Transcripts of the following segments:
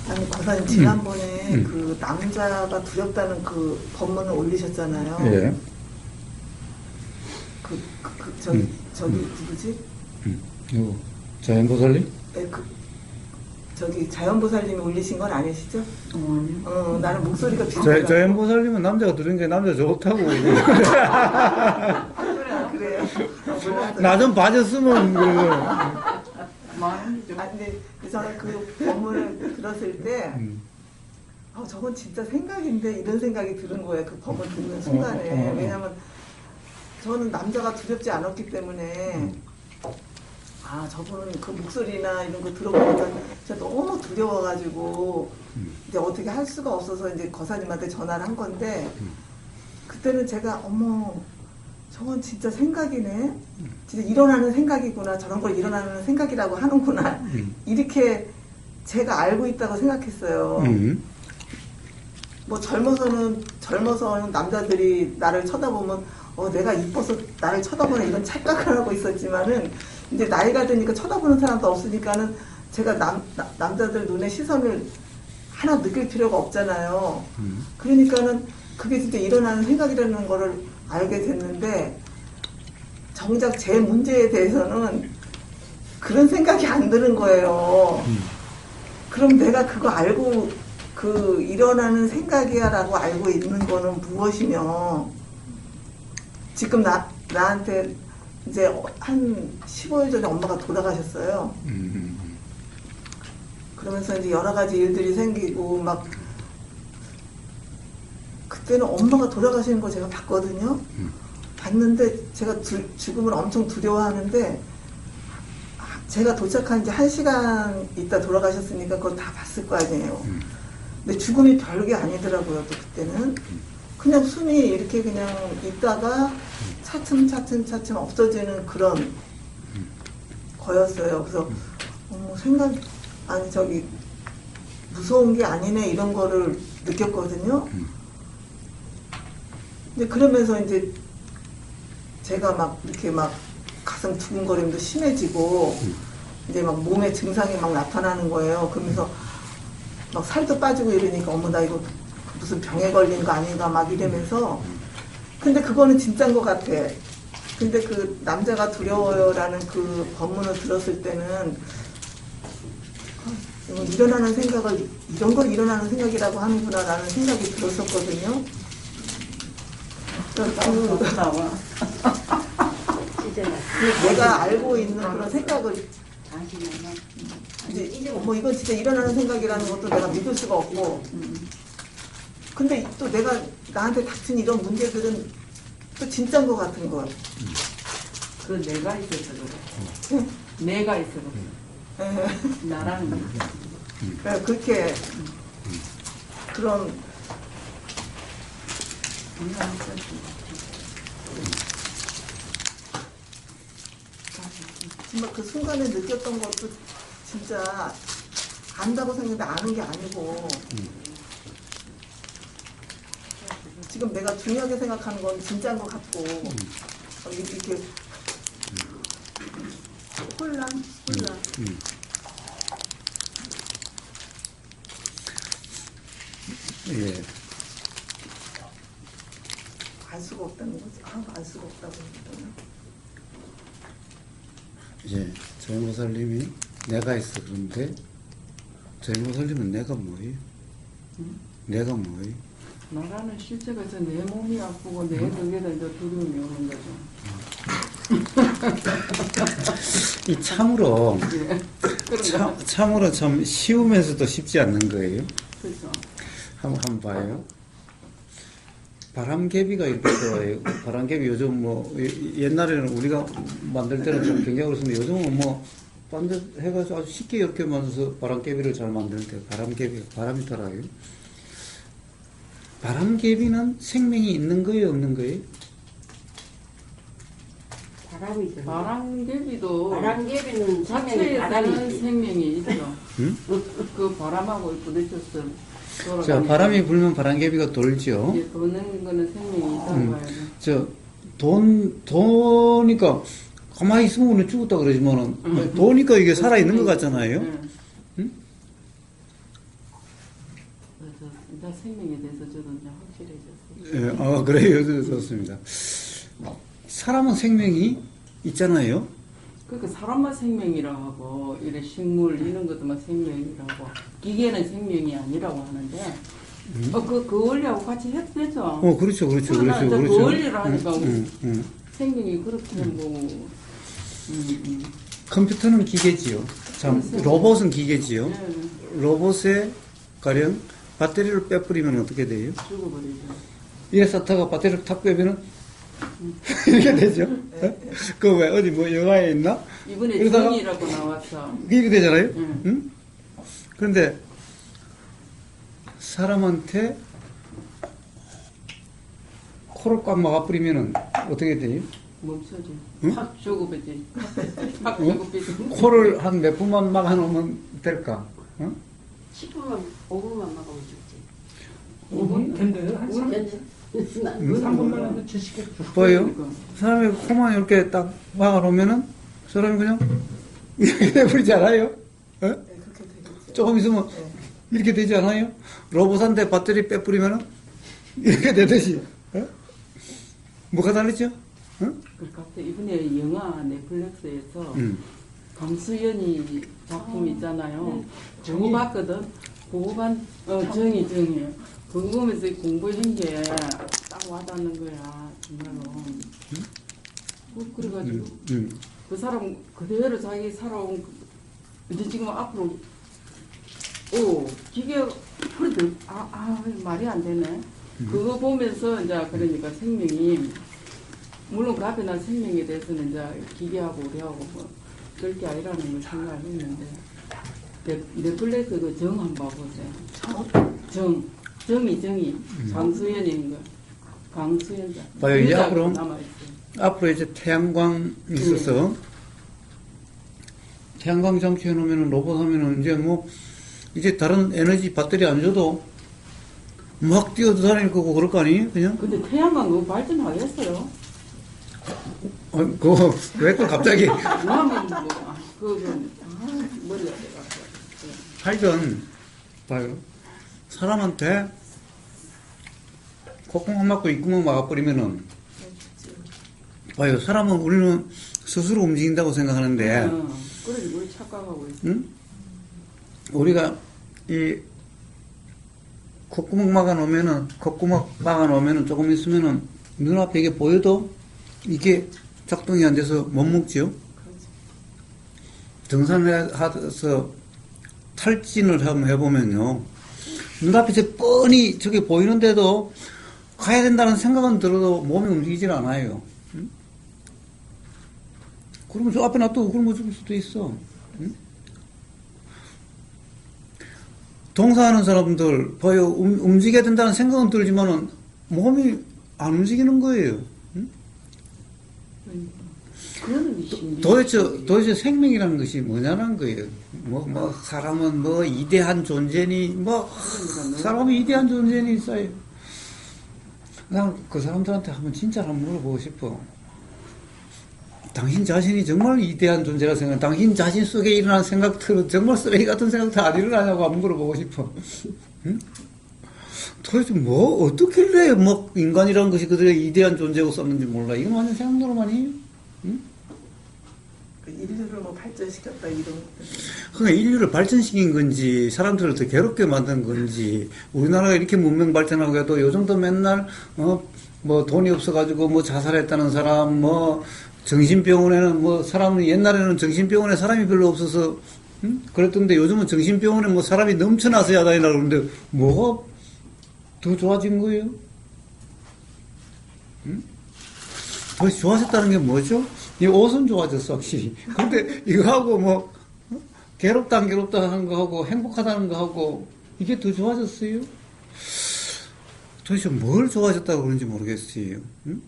아니, 권사님, 지난번에 그 남자가 두렵다는 그 법문을 올리셨잖아요. 예. 저기, 누구지? 누구? 자연보살님? 네, 저기, 자연보살님이 올리신 건 아니시죠? 나는 목소리가 비슷해요. 자연보살님은 남자가 들은 게 남자 좋다고. 그래요? 나 좀 봐줬으면, 근데 저는 그 법문을 들었을 때, 저건 진짜 생각인데, 이런 생각이 드는 거예요. 그 법문 듣는 순간에. 왜냐면, 저는 남자가 두렵지 않았기 때문에, 저분은 그 목소리나 이런 거 들어보니까 진짜 너무 두려워가지고, 이제 어떻게 할 수가 없어서 이제 거사님한테 전화를 한 건데, 그때는 제가, 저건 진짜 생각이네. 진짜 일어나는 생각이구나. 저런 걸 일어나는 생각이라고 하는구나. 이렇게 제가 알고 있다고 생각했어요. 뭐 젊어서는 남자들이 나를 쳐다보면 내가 이뻐서 나를 쳐다보는 이런 착각을 하고 있었지만은 이제 나이가 드니까 쳐다보는 사람도 없으니까는 제가 남자들 눈에 시선을 하나 느낄 필요가 없잖아요. 그러니까는 그게 진짜 일어나는 생각이라는 거를 알게 됐는데 정작 제 문제에 대해서는 그런 생각이 안 드는 거예요. 그럼 내가 그거 알고 그 일어나는 생각이야 라고 알고 있는 거는 무엇이며 지금 나한테 이제 한 15일 전에 엄마가 돌아가셨어요. 그러면서 이제 여러 가지 일들이 생기고 막 그때는 엄마가 돌아가시는 거 제가 봤거든요. 봤는데 제가 죽음을 엄청 두려워하는데 제가 도착한 지 1시간 있다 돌아가셨으니까 그걸 다 봤을 거 아니에요. 근데 죽음이 별게 아니더라고요. 또 그때는 그냥 숨이 이렇게 그냥 있다가 차츰 없어지는 그런 거였어요. 그래서 무서운 게 아니네 이런 거를 느꼈거든요. 근데 그러면서 이제 제가 막 이렇게 막 가슴 두근거림도 심해지고 이제 막 몸에 증상이 막 나타나는 거예요. 그러면서 막 살도 빠지고 이러니까 나 이거 무슨 병에 걸린 거 아닌가 막 이러면서 근데 그거는 진짜인 것 같아. 근데 그 남자가 두려워요라는 그 법문을 들었을 때는 일어나는 생각을 이런 걸 일어나는 생각이라고 하는구나라는 생각이 들었었거든요. 내가 알고 있는 그런 생각을 이제 이건 진짜 일어나는 생각이라는 것도 내가 믿을 수가 없고 근데 또 내가 나한테 닥친 이런 문제들은 또 진짜인 것 같은 거. 그 내가 있어서 그래. 내가 있어서 그래. 나라는 게. 그렇게 그런 정말 그 순간에 느꼈던 것도 진짜 안다고 생각했는데 아는 게 아니고 지금 내가 중요하게 생각하는 건 진짜인 것 같고 이렇게 혼란. 예. 알 수가 없다는 거지. 알 수가 없다고 했더니. 이제 자연보살님이 내가 있어. 그런데 자연보살님은 내가 뭐예요? 내가 뭐예요? 나라는 실제가 이제 내 몸이 아프고 내 덕에다 이제 두려움이 오는 거죠. 이 참으로 예. 참으로 참 쉬우면서도 쉽지 않는 거예요. 그렇죠. 한번 봐요. 바람개비가 이렇게 들어와요. 바람개비 요즘 뭐 옛날에는 우리가 만들 때는 좀 굉장히 어렵습니다. 요즘은 뭐 반대 해가지고 아주 쉽게 이렇게 만들어서 바람개비를 잘 만드는데 바람이 돌아요. 바람개비는 생명이 있는 거예요, 없는 거예요? 바람이죠. 바람개비는 자체에서는 생명이 있죠. 그 바람하고 부딪혔어. 자, 바람이 불면 바람개비가 돌죠. 예, 도는 거는 생명이 있다고 봐야죠. 도니까 가만히 있으면 우리는 죽었다 그러지만은 도니까 이게 살아있는 것 같잖아요. 이제 생명에 대해서 저도 이제 확실해졌어요. 예, 그래요. 좋습니다. 사람은 생명이 있잖아요. 그러니까 사람만 생명이라고 하고 이래 식물 이런 것도만 생명이라고 기계는 생명이 아니라고 하는데 그 원리하고 같이 해도 되죠. 그렇죠. 그러나 이제 그 원리를 하니까 음. 생명이 그렇게 컴퓨터는 기계지요. 참, 로봇은 기계지요. 네, 로봇에 가령 배터리를 빼버리면 어떻게 돼요? 죽어버리죠. 이래 쌓다가 배터리를 탁 빼면은 이렇게 되죠. 그 왜 어디 뭐 영화에 있나? 이번에 그러다가 정이라고 나왔어. 이렇게 되잖아요. 응. 응? 그런데 사람한테 코를 꽉 막아버리면은 어떻게 돼요? 멈춰지. 응? 확 죽어버리지. 확 응? 죽어버리지. 코를 한 몇 분만 막아놓으면 될까? 응? 10분만, 5분만 막으면 죽지. 5분 된대요. 한 3분만 하면 주시겠죠. 보여요? 그러니까. 사람이 코만 이렇게 딱 막아놓으면은 사람이 그냥 이렇게 돼버리지 않아요? 어? 네, 그렇게 되겠죠. 조금 있으면 네. 이렇게 되지 않아요? 로봇한테 배터리 빼뿌리면은 이렇게 되듯이. 어? 뭐가 다르죠? 어? 그 갑자기 이번에 영화 넷플릭스에서 음. 강수연이 작품 있잖아요. 그거 정의. 봤거든. 그거 정이. 그거 보면서 공부한 게 딱 와닿는 거야. 정말로. 그래가지고 그 사람 그대로 자기 살아온 이제 지금 앞으로 기계 그래도 말이 안 되네. 그거 보면서 이제 그러니까 생명이 물론 그 앞에 난 생명에 대해서는 이제 기계하고 우리하고 뭐 그럴 게 아니라는 걸 생각했는데 넷플릭스 그 정 한번 봐보세요. 정이 강수연인 거. 강수연자. 봐요, 이제 앞으로 남아있어요. 앞으로 이제 태양광이 있어서 태양광 장치 해놓으면 로봇 하면은 이제 뭐 이제 다른 에너지 배터리 안 줘도 막 뛰어도 다닐 거고 그럴 거 아니에요? 그냥? 근데 태양광 그거 발전하겠어요? 그거 왜 또 갑자기 뭐하면 머리가 돼가지고. 하여튼 봐요. 사람한테 콧구멍 막고 입구멍 막아버리면은 봐요. 사람은 우리는 스스로 움직인다고 생각하는데 그래 우리 착각하고 있어. 응? 우리가 이 콧구멍 막아놓으면은 조금 있으면은 눈앞에 이게 보여도 이게 작동이 안 돼서 못 먹지요. 등산해서 탈진을 한번 해보면요. 눈앞에 이제 뻔히 저게 보이는데도 가야 된다는 생각은 들어도 몸이 움직이질 않아요. 응? 그러면 저 앞에 놔두고 굶어 죽을 수도 있어. 응? 동사하는 사람들 봐요. 움직여야 된다는 생각은 들지만은 몸이 안 움직이는 거예요. 응? 그거는 신기해. 도대체 생명이라는 것이 뭐냐는 거예요. 사람은 이대한 존재니, 사람이 이대한 존재니 있어요. 난 그 사람들한테 진짜 한번 물어보고 싶어. 당신 자신이 정말 이대한 존재라 생각해. 당신 자신 속에 일어난 생각들은 정말 쓰레기 같은 생각들 안 일어나냐고 한번 물어보고 싶어. 응? 도대체 어떻길래 인간이라는 것이 그들의 이대한 존재고 썼는지 몰라. 이건 완전 생각노름 아니에요? 응? 인류를 발전시켰다 이런. 그러니까 인류를 발전시킨 건지 사람들을 더 괴롭게 만든 건지 우리나라가 이렇게 문명 발전하고 해도 요즘도 맨날 돈이 없어가지고 자살했다는 사람 정신병원에는 사람은 옛날에는 정신병원에 사람이 별로 없어서 그랬던데 요즘은 정신병원에 사람이 넘쳐나서야 다니라 그러는데 뭐가 더 좋아진 거예요? 더 좋아졌다는 게 뭐죠? 이 옷은 좋아졌어, 확실히. 근데 이거하고 괴롭다, 안 괴롭다 하는 거하고, 행복하다는 거하고, 이게 더 좋아졌어요? 도대체 뭘 좋아졌다고 그런지 모르겠어요. 응?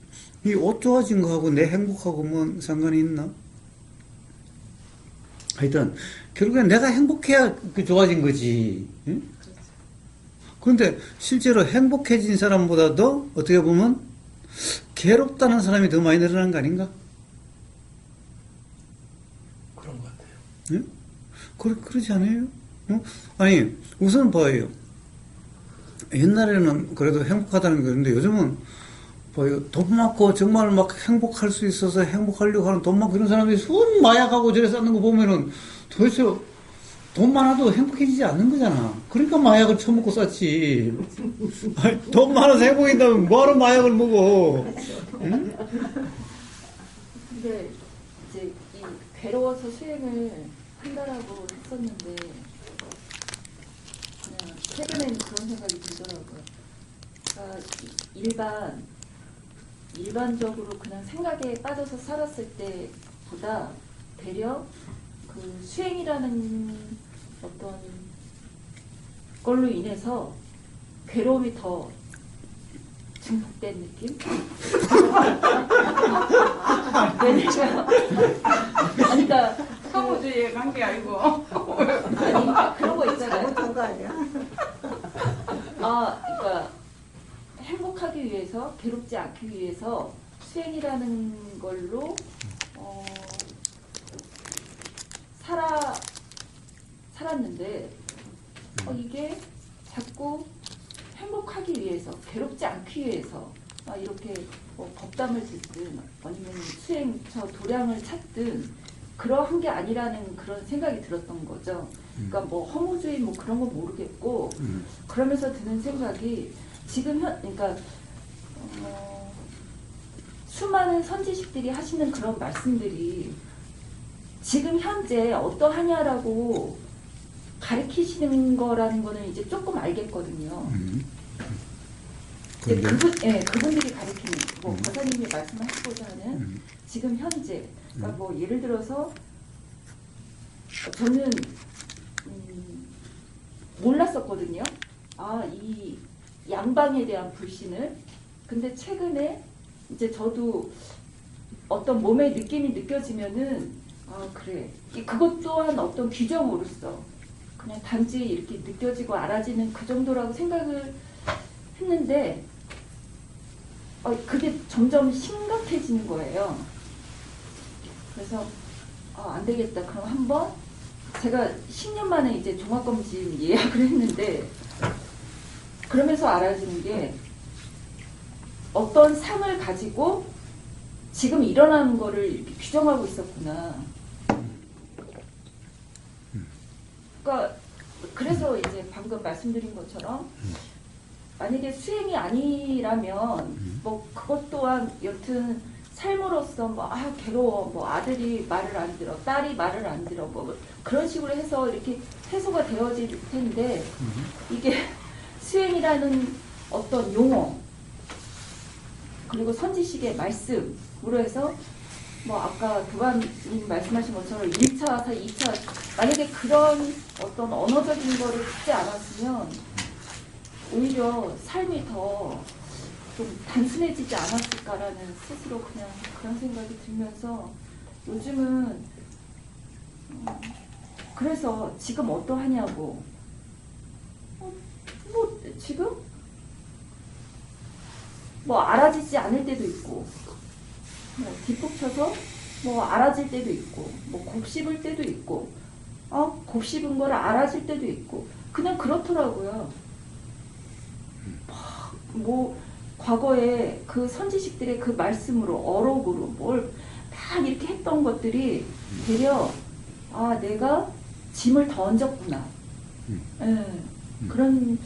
이 옷 좋아진 거하고 내 행복하고 상관이 있나? 하여튼, 결국엔 내가 행복해야 좋아진 거지. 응? 그런데 실제로 행복해진 사람보다도 어떻게 보면 괴롭다는 사람이 더 많이 늘어난 거 아닌가? 그런 것 같아요. 예? 그러지 않아요? 아니, 우선 봐요. 옛날에는 그래도 행복하다는 게 그런데 요즘은 돈 많고 정말 막 행복할 수 있어서 행복하려고 하는 돈 많고 이런 사람들이 손 마약하고 저래 쌓는 거 보면은 도대체 돈 많아도 행복해지지 않는 거잖아. 그러니까 마약을 처먹고 쌌지. 아니, 돈 많아서 행복해진다면 뭐하러 마약을 먹어. 응? 근데 이제 이 괴로워서 수행을 한다라고 했었는데 그냥 최근에는 그런 생각이 들더라고요. 그러니까 일반적으로 그냥 생각에 빠져서 살았을 때보다 되려 그 수행이라는 어떤 걸로 인해서 괴로움이 더 증폭된 느낌? 왜냐면 그러니까 사무주의의 관계 아니고 아니 그런 거 있잖아요. 잘못한 거 아니야? 그러니까 행복하기 위해서 괴롭지 않기 위해서 수행이라는 걸로 살았는데 이게 자꾸 행복하기 위해서 괴롭지 않기 위해서 이렇게 법담을 듣든 아니면 수행처 도량을 찾든 그러한 게 아니라는 그런 생각이 들었던 거죠. 그러니까 뭐 허무주의 뭐 그런 거 모르겠고 그러면서 드는 생각이 지금 그러니까 수많은 선지식들이 하시는 그런 말씀들이 지금 현재 어떠하냐라고 가르치시는 거라는 거는 이제 조금 알겠거든요. 근데 그분들이 가르치는 뭐 과사님이 말씀하시고자 하는 지금 현재 그러니까 뭐 예를 들어서 저는 몰랐었거든요. 이 양방에 대한 불신을. 근데 최근에 이제 저도 어떤 몸의 느낌이 느껴지면은 그래. 그것 또한 어떤 규정으로서 그냥 단지 이렇게 느껴지고 알아지는 그 정도라고 생각을 했는데 그게 점점 심각해지는 거예요. 그래서 안 되겠다. 그럼 한번 제가 10년 만에 이제 종합검진 예약을 했는데 그러면서 알아지는 게 어떤 상을 가지고 지금 일어나는 거를 이렇게 규정하고 있었구나. 그러니까 그래서 이제 방금 말씀드린 것처럼 만약에 수행이 아니라면 뭐 그것 또한 여튼 삶으로서 뭐 괴로워 뭐 아들이 말을 안 들어 딸이 말을 안 들어 뭐 그런 식으로 해서 이렇게 해소가 되어질 텐데 이게 수행이라는 어떤 용어 그리고 선지식의 말씀으로 해서 뭐 아까 교관님 말씀하신 것처럼 1차, 2차 만약에 그런 어떤 언어적인 거를 듣지 않았으면 오히려 삶이 더 좀 단순해지지 않았을까라는 스스로 그냥 그런 생각이 들면서 요즘은 그래서 지금 어떠하냐고 뭐 지금 뭐 알아지지 않을 때도 있고 뭐 뒷북쳐서 뭐 알아질 때도 있고 뭐 곱씹을 때도 있고 곱씹은 걸 알아질 때도 있고 그냥 그렇더라고요. 뭐 과거에 그 선지식들의 그 말씀으로 어록으로 뭘 다 이렇게 했던 것들이 되려 내가 짐을 던졌구나. 그런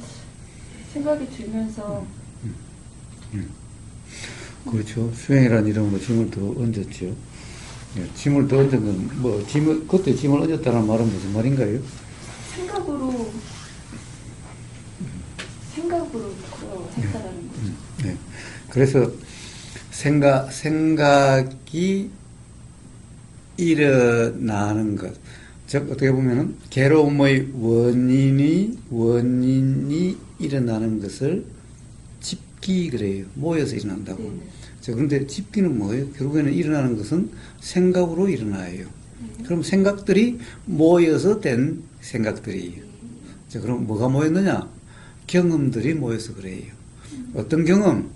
생각이 들면서 그렇죠. 수행이라는 이름으로 짐을 더 얹었죠. 짐을 더 얹은 건 뭐 그때 짐을 얹었다는 말은 무슨 말인가요? 생각으로 했다라는 거죠. 네. 그래서 생각이 일어나는 것. 즉 어떻게 보면은 괴로움의 원인이 일어나는 것을 집기 그래요. 모여서 일어난다고. 네네. 자, 그런데 집기는 뭐예요? 결국에는 일어나는 것은 생각으로 일어나요. 그럼 생각들이 모여서 된 생각들이에요. 자, 그럼 뭐가 모였느냐? 경험들이 모여서 그래요. 어떤 경험?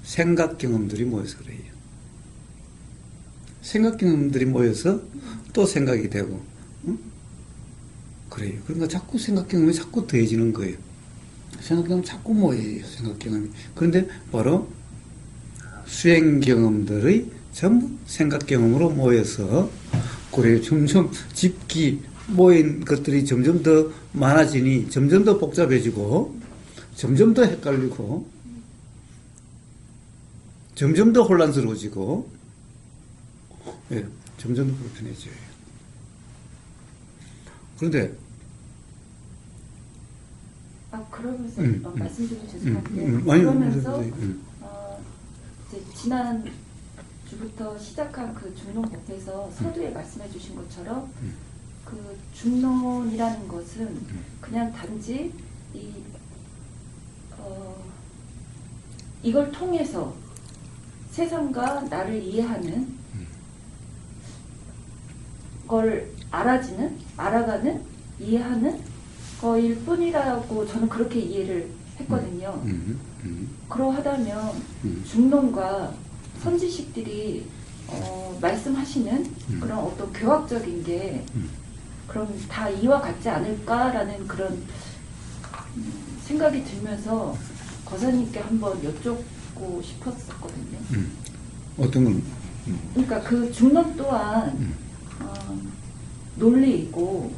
생각 경험들이 모여서 그래요. 생각 경험들이 모여서 또 생각이 되고, 그래요. 그러니까 자꾸 생각 경험이 자꾸 더해지는 거예요. 생각 경험 자꾸 모여요. 생각 경험이. 그런데 바로 수행 경험들의 전부 생각 경험으로 모여서 그래요. 점점 집기 모인 것들이 점점 더 많아지니 점점 더 복잡해지고 점점 더 헷갈리고 점점 더 혼란스러워지고 예, 점점 더 불편해져요. 그런데 그러면서 말씀드리면 죄송한데 아니, 그러면서 이제 지난 주부터 시작한 그 중론법에서 서두에 말씀해 주신 것처럼 그 중론이라는 것은 그냥 단지 이걸 통해서 세상과 나를 이해하는 걸 알아가는 이해하는 거일 뿐이라고 저는 그렇게 이해를 했거든요. 그러하다면 중론과 선지식들이 말씀하시는 그런 어떤 교학적인 게 그럼 다 이와 같지 않을까라는 그런 생각이 들면서 거사님께 한번 여쭙고 싶었었거든요. 어떤 건? 그러니까 그 중론 또한 논리이고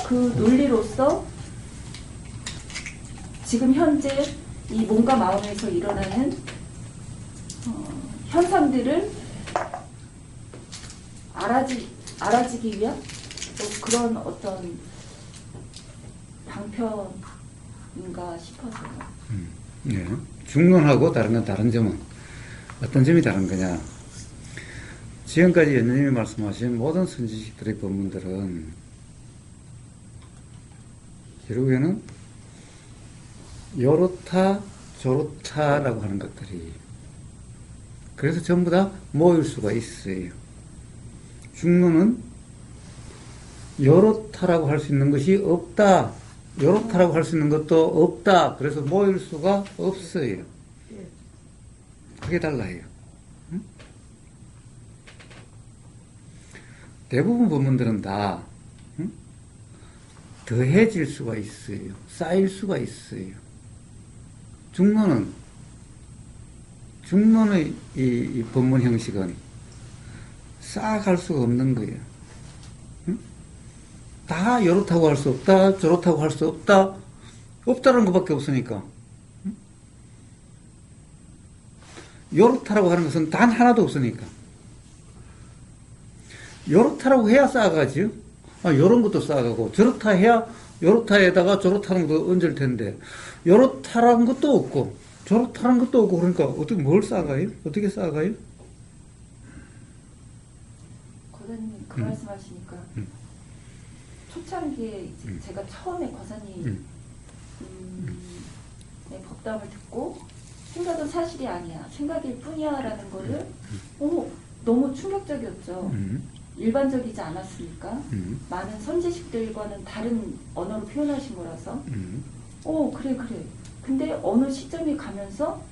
그 논리로서 지금 현재 이 몸과 마음에서 일어나는 현상들을 알아지기 위한 또 그런 어떤 방편인가 싶어서요. 네. 중론하고 다른 건 다른 점은 어떤 점이 다른 거냐? 지금까지 연님이 말씀하신 모든 선지식들의 법문들은 결국에는 요렇다 저렇다라고 하는 것들이 그래서 전부 다 모일 수가 있어요. 중론은 요렇다라고 할 수 있는 것이 없다. 요렇다라고 할 수 있는 것도 없다. 그래서 모일 수가 없어요. 그게 달라요. 응? 대부분 법문들은 다 더해질 수가 있어요. 쌓일 수가 있어요. 중론의 이 법문 형식은 쌓아갈 수가 없는 거예요. 응? 다 이렇다고 할 수 없다, 저렇다고 할 수 없다, 없다는 것밖에 없으니까. 응? 요렇다라고 하는 것은 단 하나도 없으니까. 요렇다라고 해야 쌓아가지요. 요런 것도 쌓아가고, 저렇다 해야 요렇다에다가 저렇다는 것도 얹을 텐데, 요렇다라는 것도 없고, 저렇다는 것도 없고, 그러니까 어떻게 뭘 쌓아가요? 어떻게 쌓아가요? 거사님 그 말씀하시니까 초창기에 이제 제가 처음에 거사님 법담을 듣고 생각은 사실이 아니야, 생각일 뿐이야라는 거를 너무 충격적이었죠. 일반적이지 않았으니까 많은 선지식들과는 다른 언어로 표현하신 거라서 그래 근데 어느 시점이 가면서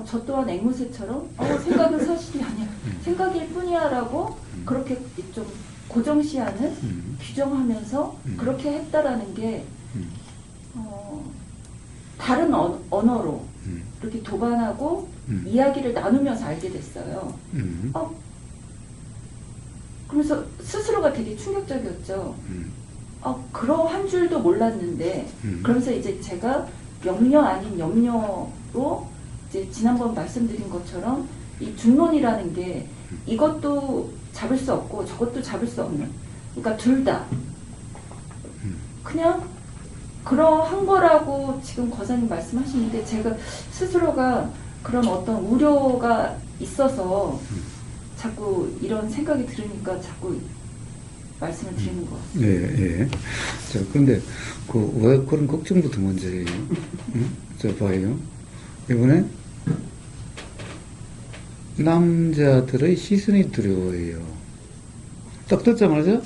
저 또한 앵무새처럼 생각은 사실이 아니야, 생각일 뿐이야 라고 그렇게 좀 고정시하는 규정하면서 그렇게 했다라는 게 다른 언어로 이렇게 도반하고 이야기를 나누면서 알게 됐어요. 그러면서 스스로가 되게 충격적이었죠. 그러한 줄도 몰랐는데 그러면서 이제 제가 염려 아닌 염려로 이제 지난번 말씀드린 것처럼 이 중론이라는 게 이것도 잡을 수 없고 저것도 잡을 수 없는, 그러니까 둘 다 그냥 그러한 거라고 지금 거사님 말씀하시는데 제가 스스로가 그런 어떤 우려가 있어서 자꾸 이런 생각이 들으니까 자꾸 말씀을 드리는 것 같아요. 예. 자, 그런데 왜 그런 걱정부터 먼저예요? 응? 자, 봐요. 이번에 남자들의 시선이 두려워해요. 딱 듣자마자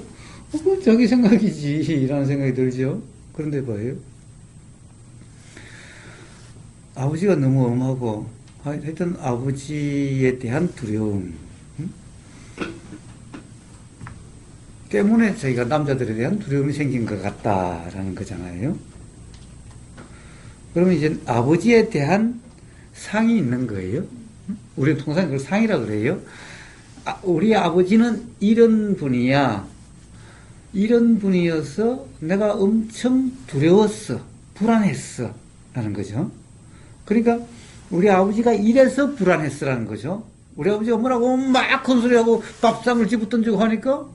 자기 생각이지 라는 생각이 들죠. 그런데 봐요. 아버지가 너무 엄하고 하여튼 아버지에 대한 두려움. 때문에 저희가 남자들에 대한 두려움이 생긴 것 같다라는 거잖아요. 그러면 이제 아버지에 대한 상이 있는 거예요. 우리는 통상 그걸 상이라 그래요. 우리 아버지는 이런 분이야. 이런 분이어서 내가 엄청 두려웠어. 불안했어. 라는 거죠. 그러니까 우리 아버지가 이래서 불안했어라는 거죠. 우리 아버지가 뭐라고 막 큰 소리하고 밥상을 집어 던지고 하니까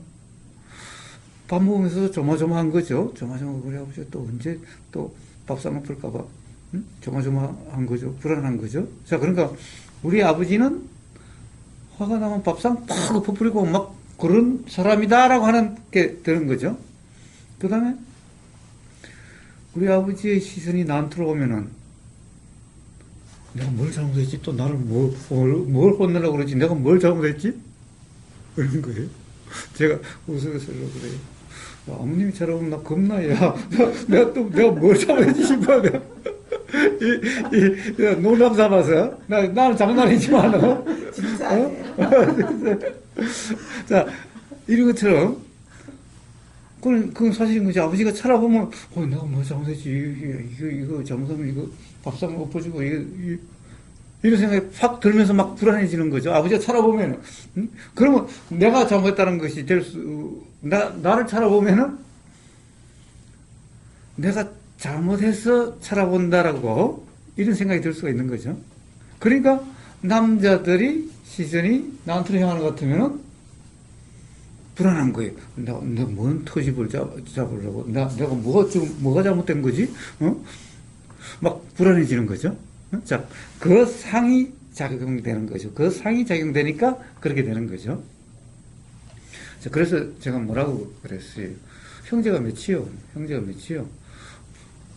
밥 먹으면서 조마조마한 거죠. 조마조마하고 우리 아버지가 또 언제 또 밥상 엎을까봐 조마조마한 거죠. 불안한 거죠. 자, 그러니까 우리 아버지는 화가 나면 밥상 팍 엎어버리고 막 그런 사람이다라고 하는 게 되는 거죠. 그 다음에 우리 아버지의 시선이 나한테로 오면은 내가 뭘 잘못했지? 또 나를 뭘 혼내려고 그러지? 내가 뭘 잘못했지? 그런 거예요. 제가 우스갯소리로 그래요. 야, 어머님이 잘하면 나 겁나, 야. 내가 뭘 잘못했지 싶어. 농담 삼아서. 나는 장난이지만, 진짜 아니에요. 자, 이런 것처럼, 그건 사실인 거지. 아버지가 찾아보면, 내가 뭐 잘못했지. 이거 잘못하면 이거 밥상 엎어지고, 이런 생각이 확 들면서 막 불안해지는 거죠. 아버지가 찾아보면은. 그러면 내가 잘못했다는 것이 나를 찾아보면은, 내가 잘못해서 찾아본다라고, 이런 생각이 들 수가 있는 거죠. 그러니까, 남자들이 시선이 나한테 향하는 것 같으면은, 불안한 거예요. 내가 뭔 터집을 잡으려고. 내가 뭐가 잘못된 거지? 막 불안해지는 거죠. 자, 그 상이 작용되는 거죠. 그 상이 작용되니까 그렇게 되는 거죠. 자, 그래서 제가 뭐라고 그랬어요. 형제가 몇이요?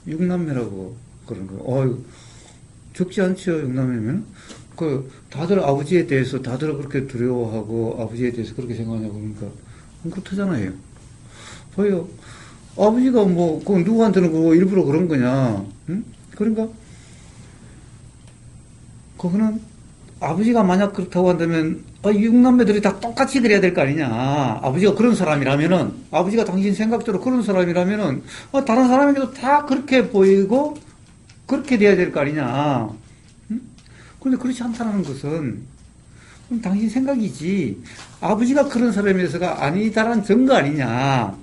6남매라고 그런 거. 적지 않죠, 6남매면. 다들 아버지에 대해서 다들 그렇게 두려워하고 아버지에 대해서 그렇게 생각하냐고 그러니까 그렇다잖아요. 봐요. 아버지가 누구한테는 그거 일부러 그런 거냐. 응? 그러니까, 그거는 아버지가 만약 그렇다고 한다면, 6남매들이 다 똑같이 그래야 될 거 아니냐. 아버지가 그런 사람이라면은, 아버지가 당신 생각대로 그런 사람이라면은, 다른 사람에게도 다 그렇게 보이고, 그렇게 돼야 될 거 아니냐. 응? 그런데 그렇지 않다는 것은, 그럼 당신 생각이지. 아버지가 그런 사람이어서가 아니다라는 증거 아니냐.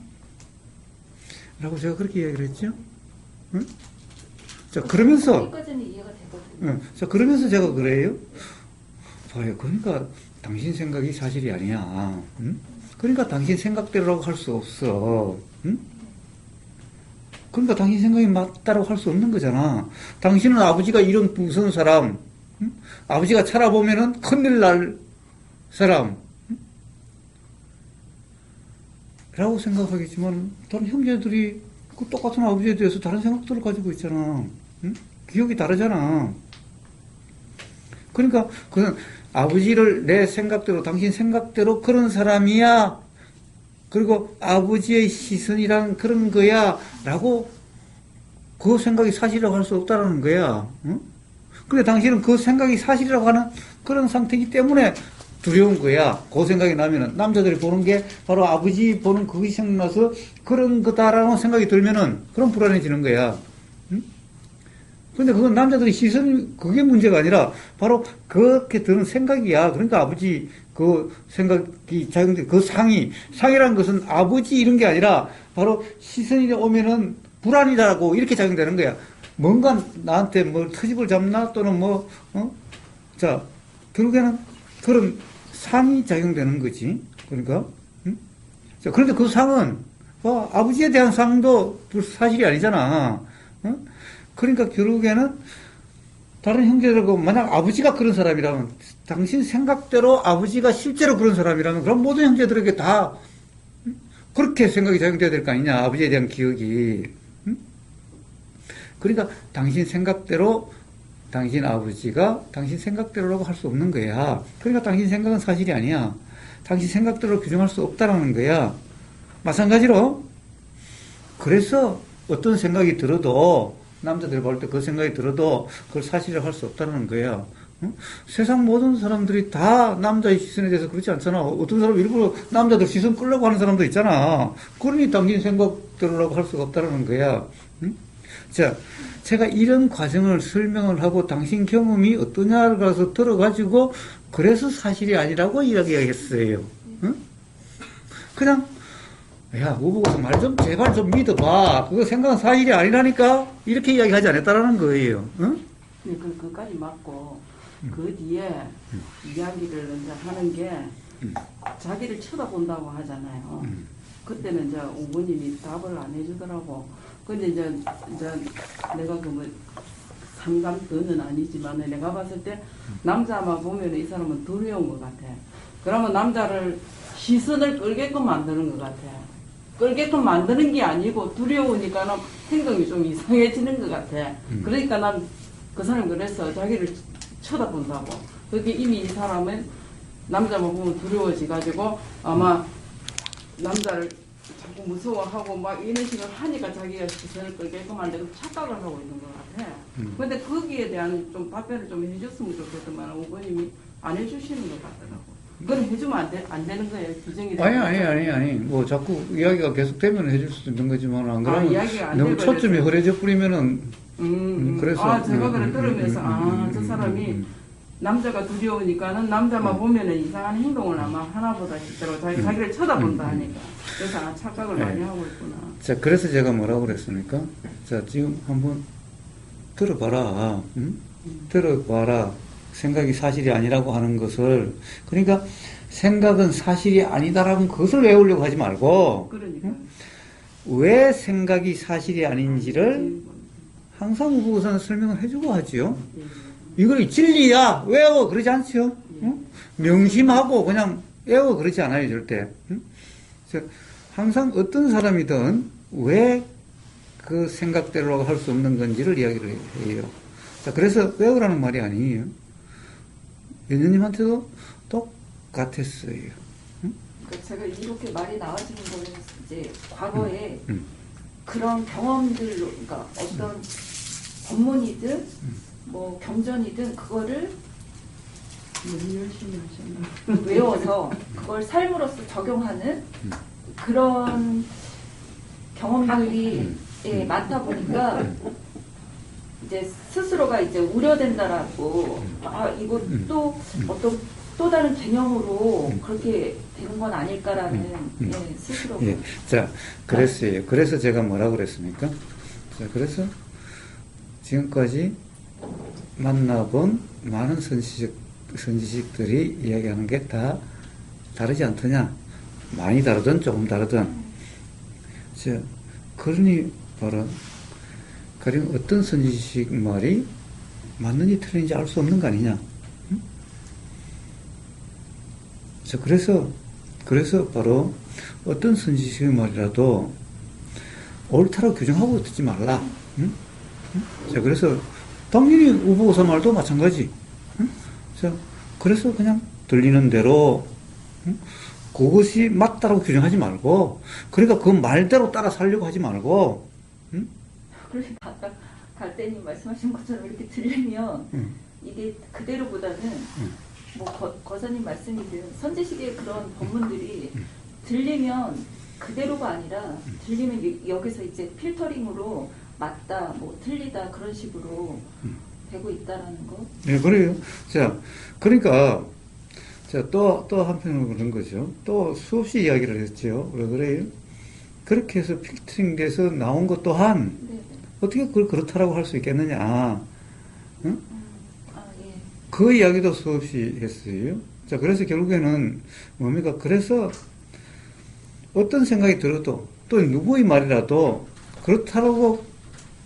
라고 제가 그렇게 이야기를 했죠. 응? 자, 그러면서. 여기까지는 이해가 되거든요. 응. 자, 그러면서 제가 그래요. 봐요. 그러니까 당신 생각이 사실이 아니야. 응? 그러니까 당신 생각대로라고 할 수 없어. 응? 그러니까 당신 생각이 맞다라고 할 수 없는 거잖아. 당신은 아버지가 이런 무서운 사람, 응? 아버지가 찾아보면은 큰일 날 사람, 응? 라고 생각하겠지만, 다른 형제들이 그 똑같은 아버지에 대해서 다른 생각들을 가지고 있잖아. 응? 기억이 다르잖아. 그러니까, 그는 아버지를 내 생각대로, 당신 생각대로 그런 사람이야. 그리고 아버지의 시선이란 그런 거야. 라고 그 생각이 사실이라고 할 수 없다라는 거야. 응? 근데 당신은 그 생각이 사실이라고 하는 그런 상태이기 때문에 두려운 거야. 그 생각이 나면은. 남자들이 보는 게 바로 아버지 보는 그것이 생각나서 그런 거다라는 생각이 들면은, 그럼 불안해지는 거야. 응? 근데 그건 남자들이 시선이, 그게 문제가 아니라, 바로 그렇게 드는 생각이야. 그러니까 아버지 그 생각이 작용돼, 그 상이라는 것은 아버지 이런 게 아니라, 바로 시선이 오면은 불안이라고 이렇게 작용되는 거야. 뭔가 나한테 트집을 잡나? 또는 자, 결국에는 그런 상이 작용되는 거지. 그러니까, 응? 자, 그런데 그 상은, 아버지에 대한 상도 사실이 아니잖아. 응? 그러니까 결국에는 다른 형제들하고 만약 아버지가 그런 사람이라면, 당신 생각대로 아버지가 실제로 그런 사람이라면, 그럼 모든 형제들에게 다 그렇게 생각이 작용돼야 될 거 아니냐. 아버지에 대한 기억이. 응? 그러니까 당신 생각대로 당신 아버지가 당신 생각대로라고 할 수 없는 거야. 그러니까 당신 생각은 사실이 아니야. 당신 생각대로 규정할 수 없다라는 거야. 마찬가지로, 그래서 어떤 생각이 들어도, 남자들 볼 때 그 생각이 들어도 그걸 사실이라고 할 수 없다는 거야. 세상 모든 사람들이 다 남자의 시선에 대해서 그렇지 않잖아. 어떤 사람 일부러 남자들 시선 끌려고 하는 사람도 있잖아. 그러니 당신 생각대로라고 할 수가 없다라는 거야. 응? 자, 제가 이런 과정을 설명을 하고 당신 경험이 어떠냐를 가서 들어가지고 그래서 사실이 아니라고 이야기했어요. 응? 그냥 야, 우보가 말 좀 제발 좀 믿어봐. 그거 생각은 사실이 아니라니까 이렇게 이야기하지 않았다라는 거예요. 응? 그까지 맞고 그 뒤에 이야기를 이제 하는 게 자기를 쳐다본다고 하잖아요. 그때는 이제 어머님이 답을 안 해주더라고. 근데 이제 내가 그 뭐 상담도는 아니지만 내가 봤을 때 남자만 보면 이 사람은 두려운 것 같아. 그러면 남자를 시선을 끌게끔 만드는 것 같아. 끌게끔 만드는 게 아니고 두려우니까는 행동이 좀 이상해지는 것 같아. 그러니까 난 그 사람이 그래서 자기를 쳐다본다고. 그게 이미 이 사람은 남자만 보면 두려워져가지고 아마 남자를 자꾸 무서워하고 막 이런 식으로 하니까 자기가 시선을 끌게끔 만들고 착각을 하고 있는 것 같아. 근데 거기에 대한 좀 답변을 좀 해줬으면 좋겠지만 어머님이 안 해주시는 것 같더라고. 그걸 해주면 안 되는 거예요. 규정이 아니. 뭐 자꾸 이야기가 계속되면 해줄 수도 있는 거지만 안 그러면 이야기가 안 너무 되고 초점이 그래서. 흐려져 버리면은 그래서 제가 그래 들으면서 저 사람이 남자가 두려우니까는 남자만 보면은 이상한 행동을 아마 하나보다 싶더라고. 자기를 쳐다본다 하니까. 그래서 착각을 많이 하고 있구나. 자, 그래서 제가 뭐라고 그랬습니까? 자, 지금 한번 들어봐라. 응? 들어봐라. 생각이 사실이 아니라고 하는 것을. 그러니까 생각은 사실이 아니다라는 것을 외우려고 하지 말고 그러니까. 왜 생각이 사실이 아닌지를 항상 우보고사는 설명을 해주고 하지요. 이걸 진리야 외워 그러지 않죠. 응? 명심하고 그냥 외워 그러지 않아요 절대. 응? 항상 어떤 사람이든 왜 그 생각대로 할 수 없는 건지를 이야기를 해요. 자, 그래서 외우라는 말이 아니에요. 연녀님한테도 똑같았어요. 응? 그러니까 제가 이렇게 말이 나와지는 거는 이제 과거에 그런 경험들로, 그러니까 어떤 법문이든 뭐 경전이든 그거를 열심히 하셨나. 외워서 그걸 삶으로서 적용하는 그런 경험들이 많다 보니까 이제 스스로가 이제 우려된다라고 이거 또 어떤 또 다른 개념으로 그렇게 되는 건 아닐까라는 스스로. 예. 자, 그랬어요. 그래서 제가 뭐라고 그랬습니까? 자, 그래서 지금까지 만나본 많은 선지식들이 이야기하는 게 다 다르지 않더냐? 많이 다르든 조금 다르든. 자, 그러니 바로 가령 어떤 선지식 말이 맞는지 틀린지 알 수 없는 거 아니냐? 응? 자, 그래서 바로 어떤 선지식의 말이라도 옳다고 규정하고 듣지 말라. 응? 응? 자, 그래서 당연히 우보고사 말도 마찬가지. 응? 자, 그래서 그냥 들리는 대로 응? 그것이 맞다라고 규정하지 말고, 그러니까 그 말대로 따라 살려고 하지 말고, 응? 그러니까 아까 갈대님 말씀하신 것처럼 이렇게 들리면 이게 그대로보다는 뭐 거사님 말씀이든 선지식의 그런 법문들이 들리면 그대로가 아니라 들리면 여기서 이제 필터링으로 맞다, 뭐 틀리다 그런 식으로 되고 있다라는 거. 네, 그래요. 자, 그러니까 자, 또 한편으로 그런 거죠. 또 수없이 이야기를 했죠. 왜 그래요? 그렇게 해서 필터링 돼서 나온 것 또한 네네. 어떻게 그걸 그렇다라고 할 수 있겠느냐. 응? 예. 그 이야기도 수없이 했어요. 자, 그래서 결국에는 뭡니까? 그래서 어떤 생각이 들어도 또 누구의 말이라도 그렇다라고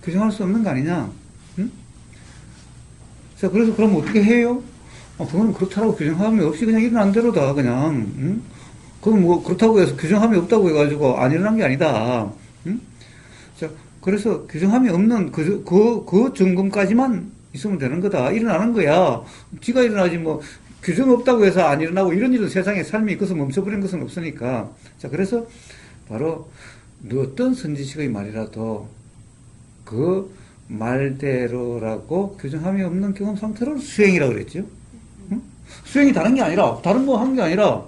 규정할 수 없는 거 아니냐. 응? 자, 그래서 그럼 어떻게 해요? 그건 그렇다고 규정함이 없이 그냥 일어난 대로다, 그냥. 응? 그건 뭐 그렇다고 해서 규정함이 없다고 해가지고 안 일어난 게 아니다. 응? 자, 그래서 규정함이 없는 그 점검까지만 있으면 되는 거다. 일어나는 거야. 지가 일어나지 뭐 규정 없다고 해서 안 일어나고 이런 일은 세상에 삶이 있어서 멈춰버린 것은 없으니까. 자, 그래서 바로 어떤 선지식의 말이라도 그 말대로라고 규정함이 없는 경험 상태로 수행이라고 그랬죠. 응? 수행이 다른 게 아니라, 다른 거 한 게 아니라,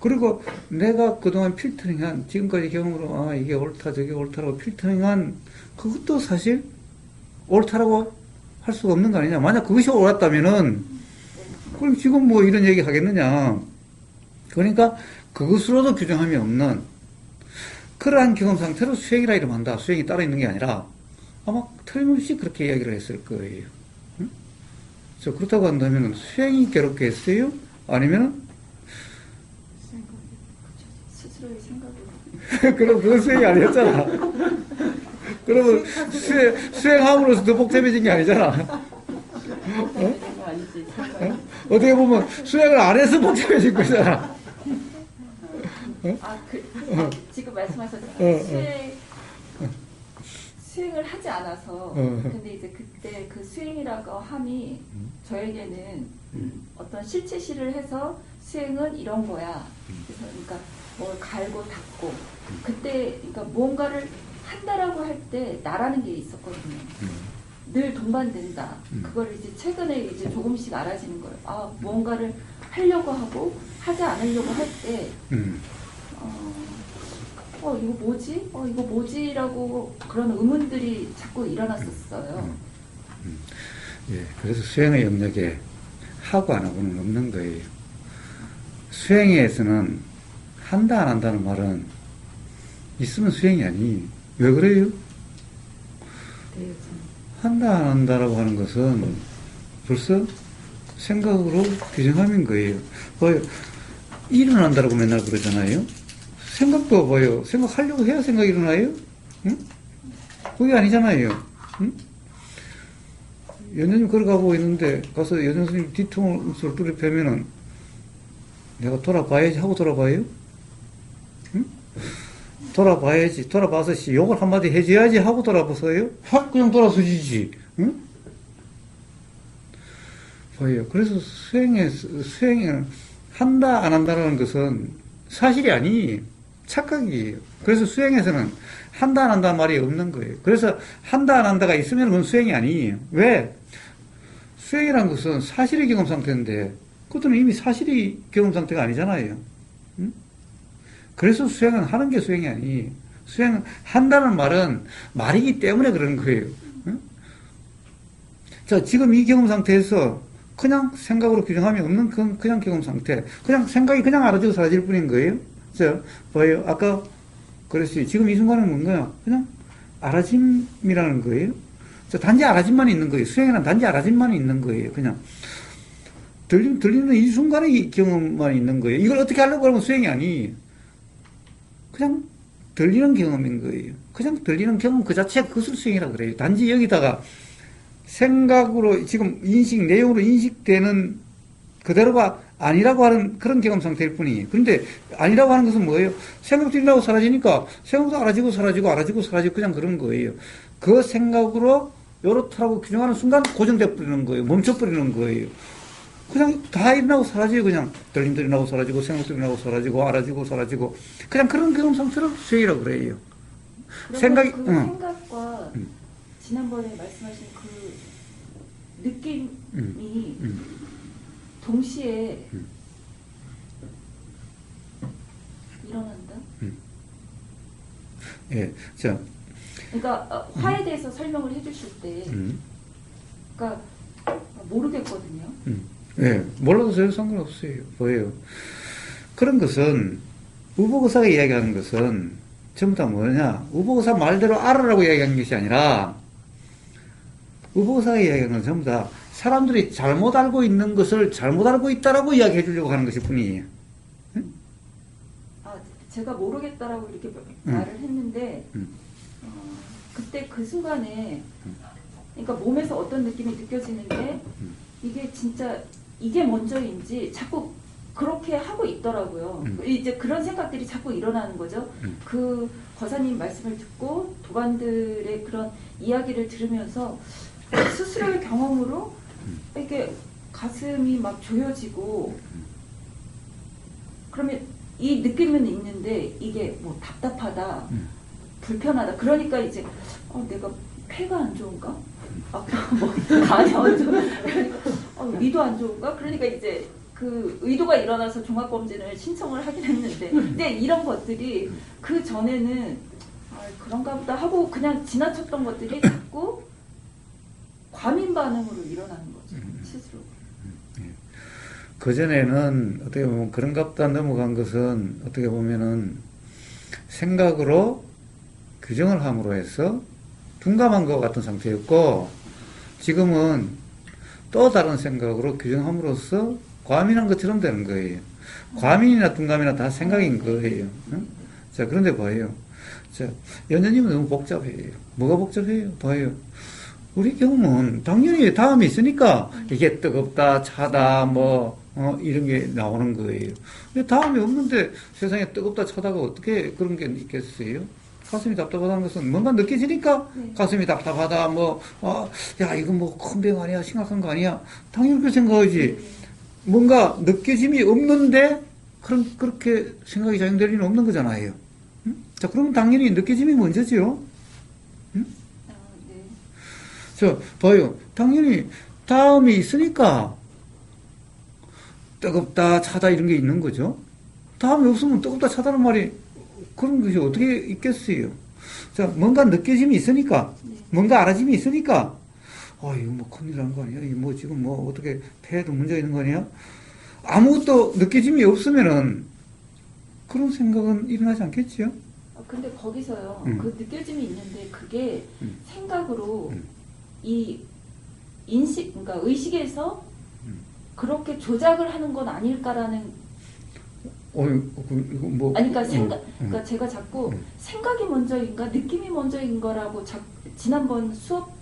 그리고 내가 그동안 필터링한, 지금까지 경험으로, 이게 옳다, 저게 옳다라고 필터링한, 그것도 사실 옳다라고 할 수가 없는 거 아니냐. 만약 그것이 옳았다면은, 그럼 지금 뭐 이런 얘기 하겠느냐. 그러니까 그것으로도 규정함이 없는 그러한 경험 상태로 수행이라 이러면 한다. 수행이 따로 있는 게 아니라 아마 틀림없이 그렇게 이야기를 했을 거예요. 응? 그렇다고 한다면 수행이 괴롭게 했어요? 아니면 스스로의 생각으로. 그럼 그건 수행이 아니었잖아. 그러면 수행함으로써 더 복잡해진 게 아니잖아. 아니지. 어떻게 보면 수행을 안 해서 복잡해진 거잖아. 지금 말씀하셨잖아요. 수행을 하지 않아서. 근데 이제 그때 그 수행이라고 함이 저에게는 어떤 실체시를 해서 수행은 이런 거야. 그래서 그러니까 뭘 갈고 닦고. 그때 그러니까 뭔가를 한다라고 할 때 나라는 게 있었거든요. 늘 동반된다. 그걸 이제 최근에 이제 조금씩 알아지는 거예요. 아, 뭔가를 하려고 하고 하지 않으려고 할 때, 이거 뭐지? 이거 뭐지?라고 그런 의문들이 자꾸 일어났었어요. 예, 그래서 수행의 영역에 하고 안 하고는 없는 거예요. 수행에서는 한다 안 한다는 말은 있으면 수행이 아니. 왜 그래요? 한다 안 한다라고 하는 것은 벌써 생각으로 규정함인 거예요. 봐요. 일어난다라고 맨날 그러잖아요. 생각도 봐요. 생각하려고 해야 생각이 일어나요? 응? 그게 아니잖아요. 응? 연녀님 걸어가고 있는데 가서 연녀 선생님 뒤통수를 뚜렷하면은 내가 돌아봐야지 하고 돌아봐요? 응? 돌아봐야지. 돌아봐서 욕을 한마디 해줘야지 하고 돌아보세요? 확 그냥 돌아서지지. 응? 봐요. 그래서 수행을 한다, 안 한다라는 것은 사실이 아니, 착각이에요. 그래서 수행에서는 한다, 안 한다 말이 없는 거예요. 그래서 한다, 안 한다가 있으면 그건 수행이 아니에요. 왜? 수행이라는 것은 사실의 경험 상태인데, 그것은 이미 사실의 경험 상태가 아니잖아요. 응? 그래서 수행은 하는 게 수행이 아니에요. 수행은 한다는 말은 말이기 때문에 그런 거예요. 응? 자, 지금 이 경험 상태에서 그냥 생각으로 규정함이 없는 그냥 경험 상태. 그냥 생각이 그냥 알아지고 사라질 뿐인 거예요. 자, 봐요. 아까 그랬어요. 지금 이 순간은 뭔가요? 그냥 알아짐이라는 거예요. 자, 단지 알아짐만 있는 거예요. 수행에는 단지 알아짐만 있는 거예요. 그냥. 들리는 이 순간의 경험만 있는 거예요. 이걸 어떻게 하려고 하면 수행이 아니. 그냥 들리는 경험인 거예요. 그냥 들리는 경험 그 자체 그것을 수행이라고 그래요. 단지 여기다가 생각으로 지금 내용으로 인식되는 그대로가 아니라고 하는 그런 경험 상태일 뿐이에요. 그런데 아니라고 하는 것은 뭐예요? 생각도 일어나고 사라지니까 생각도 알아지고 사라지고 그냥 그런 거예요. 그 생각으로 요렇다라고 규정하는 순간 고정돼 버리는 거예요. 멈춰 버리는 거예요. 그냥 다 일어나고 사라져요. 그냥 들림도 일어나고 사라지고 생각도 일어나고 사라지고 알아지고 사라지고 그냥 그런 경험 상태로 수행이라고 그래요. 생각이 그 생각과 지난번에 말씀하신 그 느낌이 동시에 일어난다. 예, 자, 그러니까 화에 대해서 설명을 해주실 때, 그러니까 모르겠거든요. 예, 몰라도 전혀 상관없어요. 뭐예요? 그런 것은 우보거사가 이야기하는 것은 전부 다 뭐냐? 우보거사 말대로 알아라고 이야기하는 것이 아니라 우보거사가 이야기하는 건 전부 다 사람들이 잘못 알고 있는 것을 잘못 알고 있다라고 이야기해 주려고 하는 것일 뿐이에요. 응? 제가 모르겠다라고 이렇게 말을 했는데 그때 그 순간에 그러니까 몸에서 어떤 느낌이 느껴지는데 이게 진짜 이게 먼저인지 자꾸 그렇게 하고 있더라고요. 이제 그런 생각들이 자꾸 일어나는 거죠. 그 거사님 말씀을 듣고 도반들의 그런 이야기를 들으면서 스스로의 경험으로 이렇게 가슴이 막 조여지고 그러면 이 느낌은 있는데 이게 뭐 답답하다, 불편하다. 그러니까 이제 내가 폐가 안 좋은가? 아까 뭐 간이 안 좋은가? 그러니까 위도 안 좋은가? 그러니까 이제 그 의도가 일어나서 종합검진을 신청을 하긴 했는데 근데 이런 것들이 그 전에는 그런가 보다 하고 그냥 지나쳤던 것들이 자꾸 과민 반응으로 일어나는 거죠. 스스로. 그전에는 어떻게 보면 그런갑다 넘어간 것은 어떻게 보면은 생각으로 규정을 함으로 해서 둔감한 것 같은 상태였고 지금은 또 다른 생각으로 규정함으로써 과민한 것처럼 되는 거예요. 과민이나 둔감이나 다 생각인 거예요. 응? 자, 그런데 봐요. 자, 연연님은 너무 복잡해요. 뭐가 복잡해요? 봐요. 우리 경우는 당연히 다음이 있으니까 이게 뜨겁다, 차다, 이런 게 나오는 거예요. 근데 다음이 없는데 세상에 뜨겁다, 차다가 어떻게 그런 게 있겠어요? 가슴이 답답하다는 것은 뭔가 느껴지니까 가슴이 답답하다, 야, 이거 큰 병 아니야? 심각한 거 아니야? 당연히 그렇게 생각하지. 뭔가 느껴짐이 없는데 그렇게 생각이 작용될 리는 없는 거잖아요. 응? 자, 그러면 당연히 느껴짐이 먼저지요. 응? 네. 저, 봐요. 당연히 다음이 있으니까 뜨겁다, 차다 이런 게 있는 거죠. 다음이 없으면 뜨겁다, 차다는 말이 그런 것이 어떻게 있겠어요. 자, 뭔가 느껴짐이 있으니까, 뭔가 알아짐이 있으니까, 이거 큰일 난 거 아니야? 이거 지금 어떻게 폐에도 문제가 있는 거 아니야? 아무것도 느껴짐이 없으면은 그런 생각은 일어나지 않겠지요? 근데 거기서요, 음. 그 느껴짐이 있는데 그게 생각으로 음. 이 인식, 그러니까 의식에서 그렇게 조작을 하는 건 아닐까라는 이거 아니, 그러니까 그러니까 제가 자꾸 생각이 먼저인가 느낌이 먼저인가라고 지난번 수업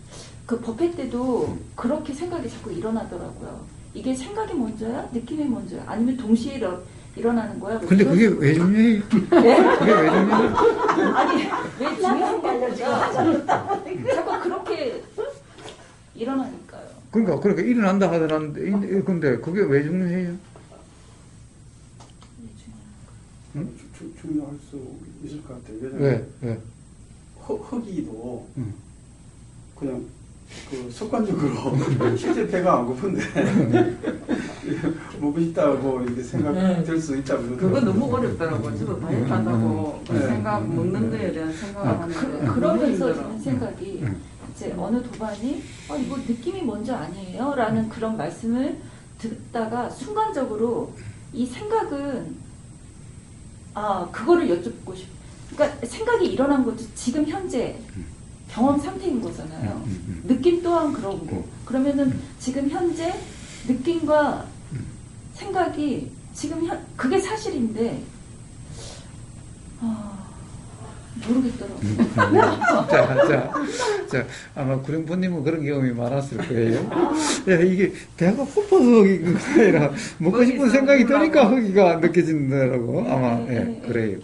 그 법회 때도 그렇게 생각이 자꾸 일어나더라고요. 이게 생각이 먼저야, 느낌이 먼저야, 아니면 동시에 일어나는 거야? 근데 그게 왜 중요해요? 네? 그게 왜 중요해요? 아니 왜 중요한 거야? 자꾸 그렇게 일어나니까요. 그러니까 일어난다 하더라는데 근데 그게 왜 중요해요? 중요할 수 있을 것 같아요. 왜냐면 왜? 허기도 그냥 그 습관적으로 실제 배가 안 고픈데 먹고 싶다고 이렇게 생각될 수 있다고 그거 너무 어렵더라고요. 저도 다이어트 한다고 그 네. 생각, 먹는 거에 대한 생각을 하는데. 그러면서 너무 드는 힘들어. 생각이 이제 어느 도반이 이거 느낌이 먼저 아니에요? 라는 그런 말씀을 듣다가 순간적으로 이 생각은 그거를 여쭙고 싶. 그러니까 생각이 일어난 것도 지금 현재 경험 상태인 거잖아요. 느낌 또한 그런 거. 그러면은 지금 현재 느낌과 생각이 지금 그게 사실인데 모르겠더라고요. 자, 아마 구룡포님은 그런 경험이 많았을 거예요. 야, 이게 배가 고파서 이게 아니라 먹고 싶은 생각이 드니까 허기가 느껴진다라고. 아마, 네. 그래요.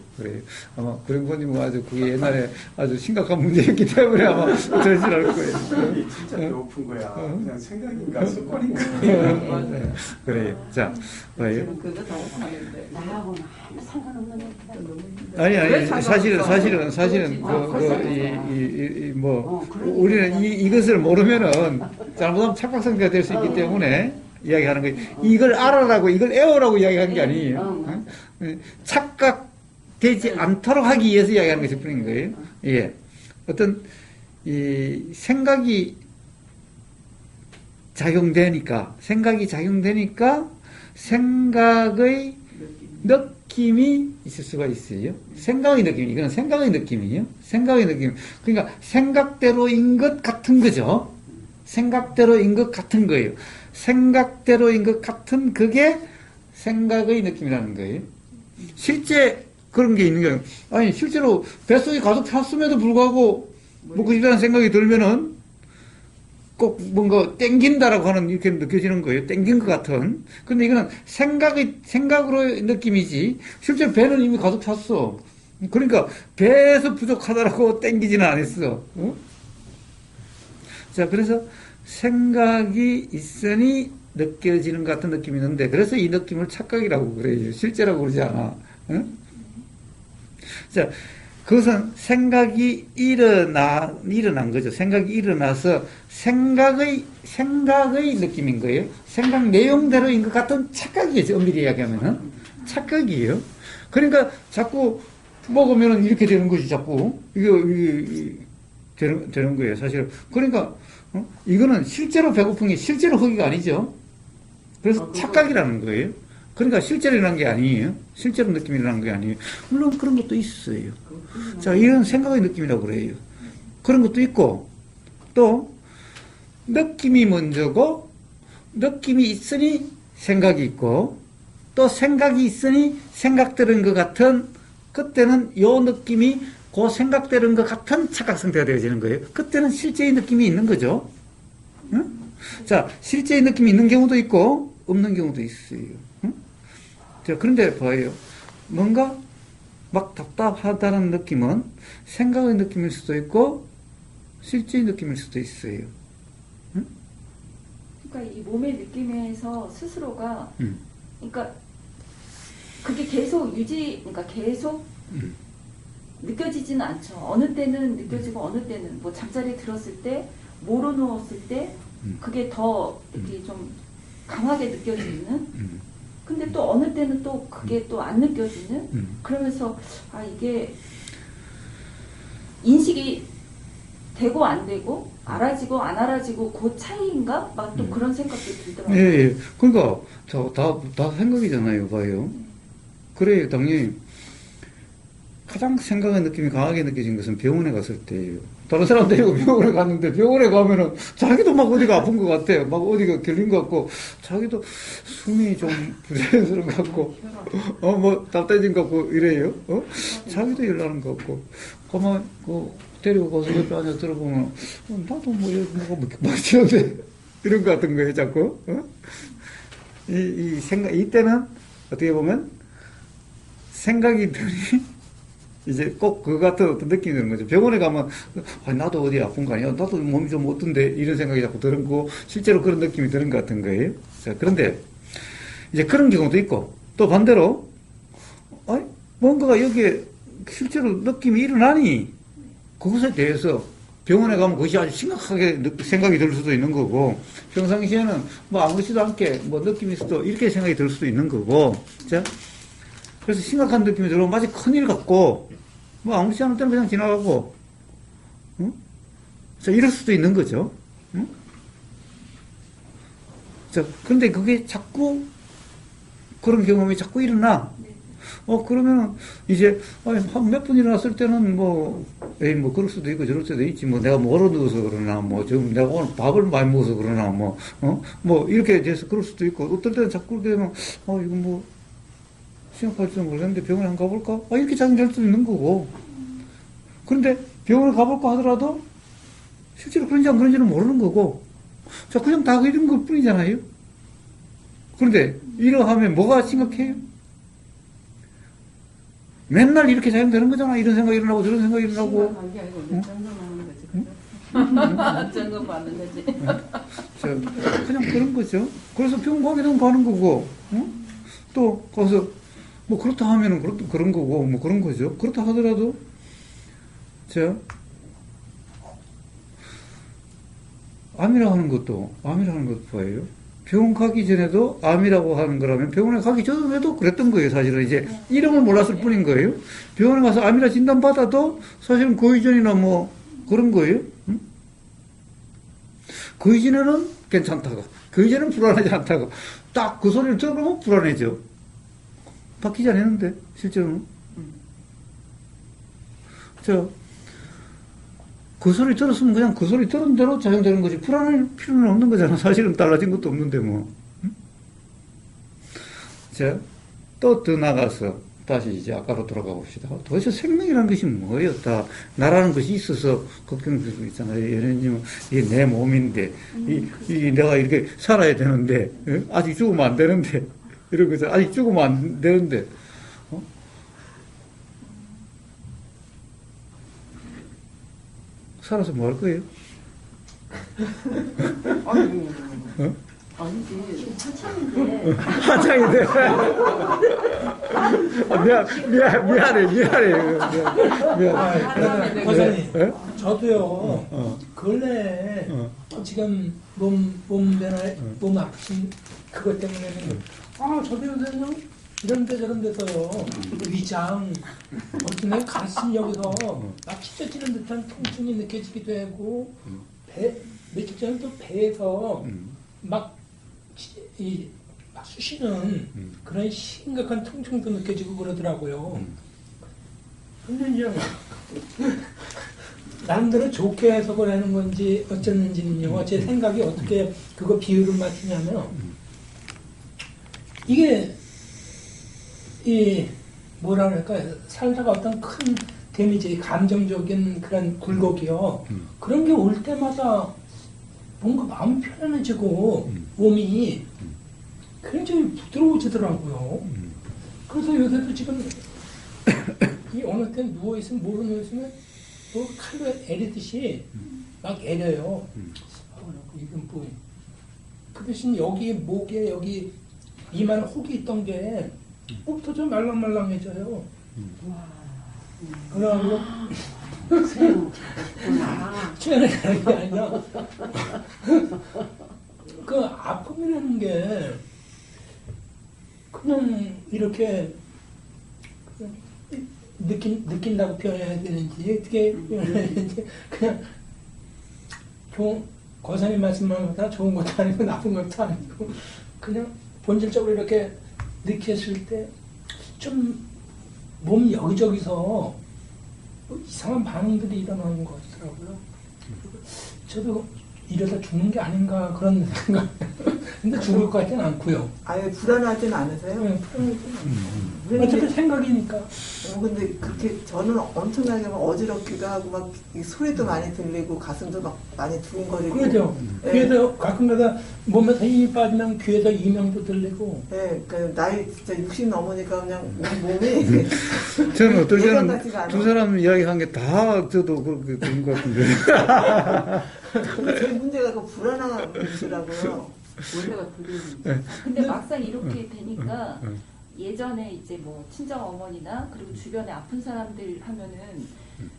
아마 구룡포님은 아주 그게 옛날에 아주 심각한 문제였기 때문에 아마 그러질 않을 거예요. 생각이 진짜 배고픈 거야. 그냥 생각인가 습관인가. 네, 그래요. 자, 봐요. 저는 그거 다 못하는데. 나하고는 아무 상관없는 얘기다. 너무 힘들어. 아니, 왜 사실은, 우리는 이것을 모르면은 잘못하면 착각성대가 될 수 있기 때문에 이야기하는 거예요. 이걸 알아라고, 이걸 애워라고 이야기하는 게 아니에요. 착각되지 않도록 하기 위해서 이야기하는 것일 뿐인 거예요. 예. 어떤, 생각이 작용되니까 생각의 느낌이 있을 수가 있어요. 이건 생각의 느낌이에요. 생각의 느낌. 그러니까 생각대로인 것 같은 거죠. 생각대로인 것 같은 거예요. 생각대로인 것 같은 그게 생각의 느낌이라는 거예요. 실제 그런 게 있는 거예요. 아니, 실제로 뱃속에 가득 찼음에도 불구하고 먹고 싶다는 생각이 들면은 꼭 뭔가 땡긴다라고 하는 이렇게 느껴지는 거예요. 땡긴 것 같은. 근데 이거는 생각으로의 느낌이지. 실제 배는 이미 가득 찼어. 그러니까 배에서 부족하다라고 땡기지는 않았어. 자, 그래서 생각이 있으니 느껴지는 것 같은 느낌이 있는데, 그래서 이 느낌을 착각이라고 그래요. 실제라고 그러지 않아. 자, 그것은 생각이 일어난 거죠. 생각이 일어나서 생각의 느낌인 거예요. 생각 내용대로인 것 같은 착각이죠. 엄밀히 이야기하면은. 착각이에요. 그러니까 자꾸 먹으면 이렇게 되는 거지, 자꾸. 이게 되는 거예요, 사실. 그러니까, 이거는 실제로 배고픈 게 실제로 허기가 아니죠. 그래서 착각이라는 거예요. 그러니까 실제로 일어난 게 아니에요. 실제로 느낌이 일어난 게 아니에요. 물론 그런 것도 있어요. 자, 이런 생각의 느낌이라고 그래요. 그런 것도 있고, 또, 느낌이 먼저고, 느낌이 있으니 생각이 있고, 또 생각이 있으니 생각되는 것 같은, 그때는 요 느낌이 그 생각되는 것 같은 착각 상태가 되어지는 거예요. 그때는 실제의 느낌이 있는 거죠. 응? 자, 실제의 느낌이 있는 경우도 있고, 없는 경우도 있어요. 응? 자, 그런데 봐요. 뭔가 막 답답하다는 느낌은 생각의 느낌일 수도 있고, 실제의 느낌일 수도 있어요. 응? 그러니까 이 몸의 느낌에서 스스로가 그러니까 그게 계속 그러니까 계속 느껴지지는 않죠. 어느 때는 느껴지고 어느 때는 뭐 잠자리에 들었을 때, 모로 누웠을 때 그게 더 이렇게 좀 강하게 느껴지는. 근데 또 어느 때는 또 그게 또 안 느껴지는. 그러면서 아 이게 인식이 되고 안 되고 알아지고 안 알아지고 그 차이인가? 막 또 그런 생각도 들더라고요. 예, 예. 그러니까 다 생각이잖아요, 봐요. 그래요, 당연히. 가장 생각의 느낌이 강하게 느껴진 것은 병원에 갔을 때예요. 다른 사람 데리고 병원에 갔는데 병원에 가면은 자기도 막 어디가 아픈 것 같아요. 막 어디가 결린 것 같고 자기도 숨이 좀 부자연스러운 것 같고 뭐 답답해진 것 같고 이래요. 자기도 열나는 것 같고 가만 데리고 가서 옆에 앉아 들어보면 나도 뭐 여기 뭐가 막히는데 이런 것 같은 거예요, 자꾸. 이 생각 이때는 어떻게 보면 생각이 들이 이제 꼭 그 같은 어떤 느낌이 드는 거죠. 병원에 가면, 나도 어디 아픈 거 아니야? 나도 몸이 좀 어떤데? 이런 생각이 자꾸 드는 거, 실제로 그런 느낌이 드는 것 같은 거예요. 자, 그런데, 이제 그런 경우도 있고, 또 반대로, 뭔가가 여기에 실제로 느낌이 일어나니, 그것에 대해서 병원에 가면 그것이 아주 심각하게 생각이 들 수도 있는 거고, 평상시에는 뭐 아무렇지도 않게 뭐 느낌이 있어도 이렇게 생각이 들 수도 있는 거고, 자, 그래서 심각한 느낌이 들어오면 마치 큰일 같고, 뭐 아무렇지 않을 때는 그냥 지나가고, 응? 자, 이럴 수도 있는 거죠. 응? 자, 그런데 그게 자꾸, 그런 경험이 자꾸 일어나. 그러면은, 이제, 한 몇 분 일어났을 때는 뭐, 그럴 수도 있고 저럴 수도 있지. 뭐, 내가 멀어 누워서 그러나, 뭐, 지금 내가 오늘 밥을 많이 먹어서 그러나, 뭐, 이렇게 돼서 그럴 수도 있고, 어떨 때는 자꾸 그렇게 되면, 이거 뭐, 시험할지도 모르겠는데 병원에 한번 가볼까? 이렇게 자기될 수도 있는 거고. 그런데 병원에 가볼까 하더라도 실제로 그런지 안 그런지는 모르는 거고. 자, 그냥 다 이런 것 뿐이잖아요. 그런데 이러하면 뭐가 심각해요? 맨날 이렇게 자연되는 거잖아. 이런 생각이 일어나고 저런 생각이 일어나고. 심각한 게 아니고 이제 점검하는 거지. 점검받는 거지. 자, 그냥 그런 거죠. 그래서 병원 가게 되면 가는 거고. 또 가서 뭐 그렇다 하면은 그런 거고 뭐 그런 거죠. 그렇다 하더라도 자 암이라고 하는 것도 뭐예요? 병원 가기 전에도 암이라고 하는 거라면 병원에 가기 전에도 그랬던 거예요. 사실은 이제 이름을 몰랐을 뿐인 거예요. 병원에 가서 암이라 진단 받아도 사실은 그 이전이나 뭐 그런 거예요. 응? 그 이전에는 괜찮다가 그 이전에는 불안하지 않다가 딱 그 소리를 들어보면 불안해져. 바뀌지 않았는데, 실제로는. 그 소리 들었으면 그냥 그 소리 들은 대로 작용되는 거지. 불안할 필요는 없는 거잖아. 사실은 달라진 것도 없는데, 뭐. 자, 또 더 나가서, 다시 이제 아까로 돌아가 봅시다. 도대체 생명이라는 것이 뭐예요? 다, 나라는 것이 있어서 걱정될 수 있잖아요. 예를 들면, 이게 내 몸인데, 내가 이렇게 살아야 되는데, 아직 죽으면 안 되는데, 이런 거죠. 아직 죽으면 안 되는데, 살아서 뭐 할 거예요? 아니지. 한참인데 한창인데. 미안해. 그러나 거사님, 예? 저도요. 근래 지금 몸 아프신 그것 때문에는 저도 요새는 이런데 저런데서요 위장 어떤 가슴 여기서 막 찢어지는 듯한 통증이 느껴지기도 하고 며칠 전에 또 배에서 막 쑤시는 그런 심각한 통증도 느껴지고 그러더라고요. 근데 이제 나름대로 좋게 해석을 하는 건지 어쩌는지는요. 제 생각이 어떻게 그거 비율을 맞추냐면 이게 뭐라 그럴까요? 살다가 어떤 큰 데미지, 감정적인 그런 굴곡이요. 그런 게 올 때마다 뭔가 마음이 편안해지고 몸이 굉장히 부드러워지더라고요. 그래서 요새도 지금 이 어느 때 누워있으면 모르는 뭐 칼로 애리듯이 막 애려요. 이건 뭐. 그 대신 여기 목에 여기 이만 혹이 있던 게 욱터져 말랑말랑해져요. 그러고 수행을 하는 게 아니라 그 아픔이라는 게 그냥 이렇게 느낀다고 표현해야 되는지 어떻게 표현해야 되는지 그냥 거사님 말씀만보다 좋은 것도 아니고 나쁜 것도 아니고 그냥 본질적으로 이렇게 느꼈을 때 좀 몸 여기저기서 이상한 반응들이 일어나는 것 같더라고요. 저도 이러다 죽는 게 아닌가 그런 생각. 근데 죽을 것 같지는 않고요. 아예 불안하진 않으세요? 그냥 어차피 생각이니까. 근데 그렇게 저는 엄청나게 막 어지럽기도 하고 막 이 소리도 많이 들리고 가슴도 막 많이 두근거리고. 그러죠. 예. 귀에서 가끔가다 몸에서 힘이 빠지면 귀에서 이명도 들리고. 예, 그 나이 진짜 60 넘으니까 그냥 몸이 저는 어떨 예전 때는 같지가 않아. 두 사람 이야기한 게 다 저도 그렇게 되는 것 같은데. 근데 제 문제가 그 불안한 문제라고요. 원래가 그게 근데 막상 이렇게 되니까 예전에 이제 뭐 친정 어머니나 그리고 주변에 아픈 사람들 하면은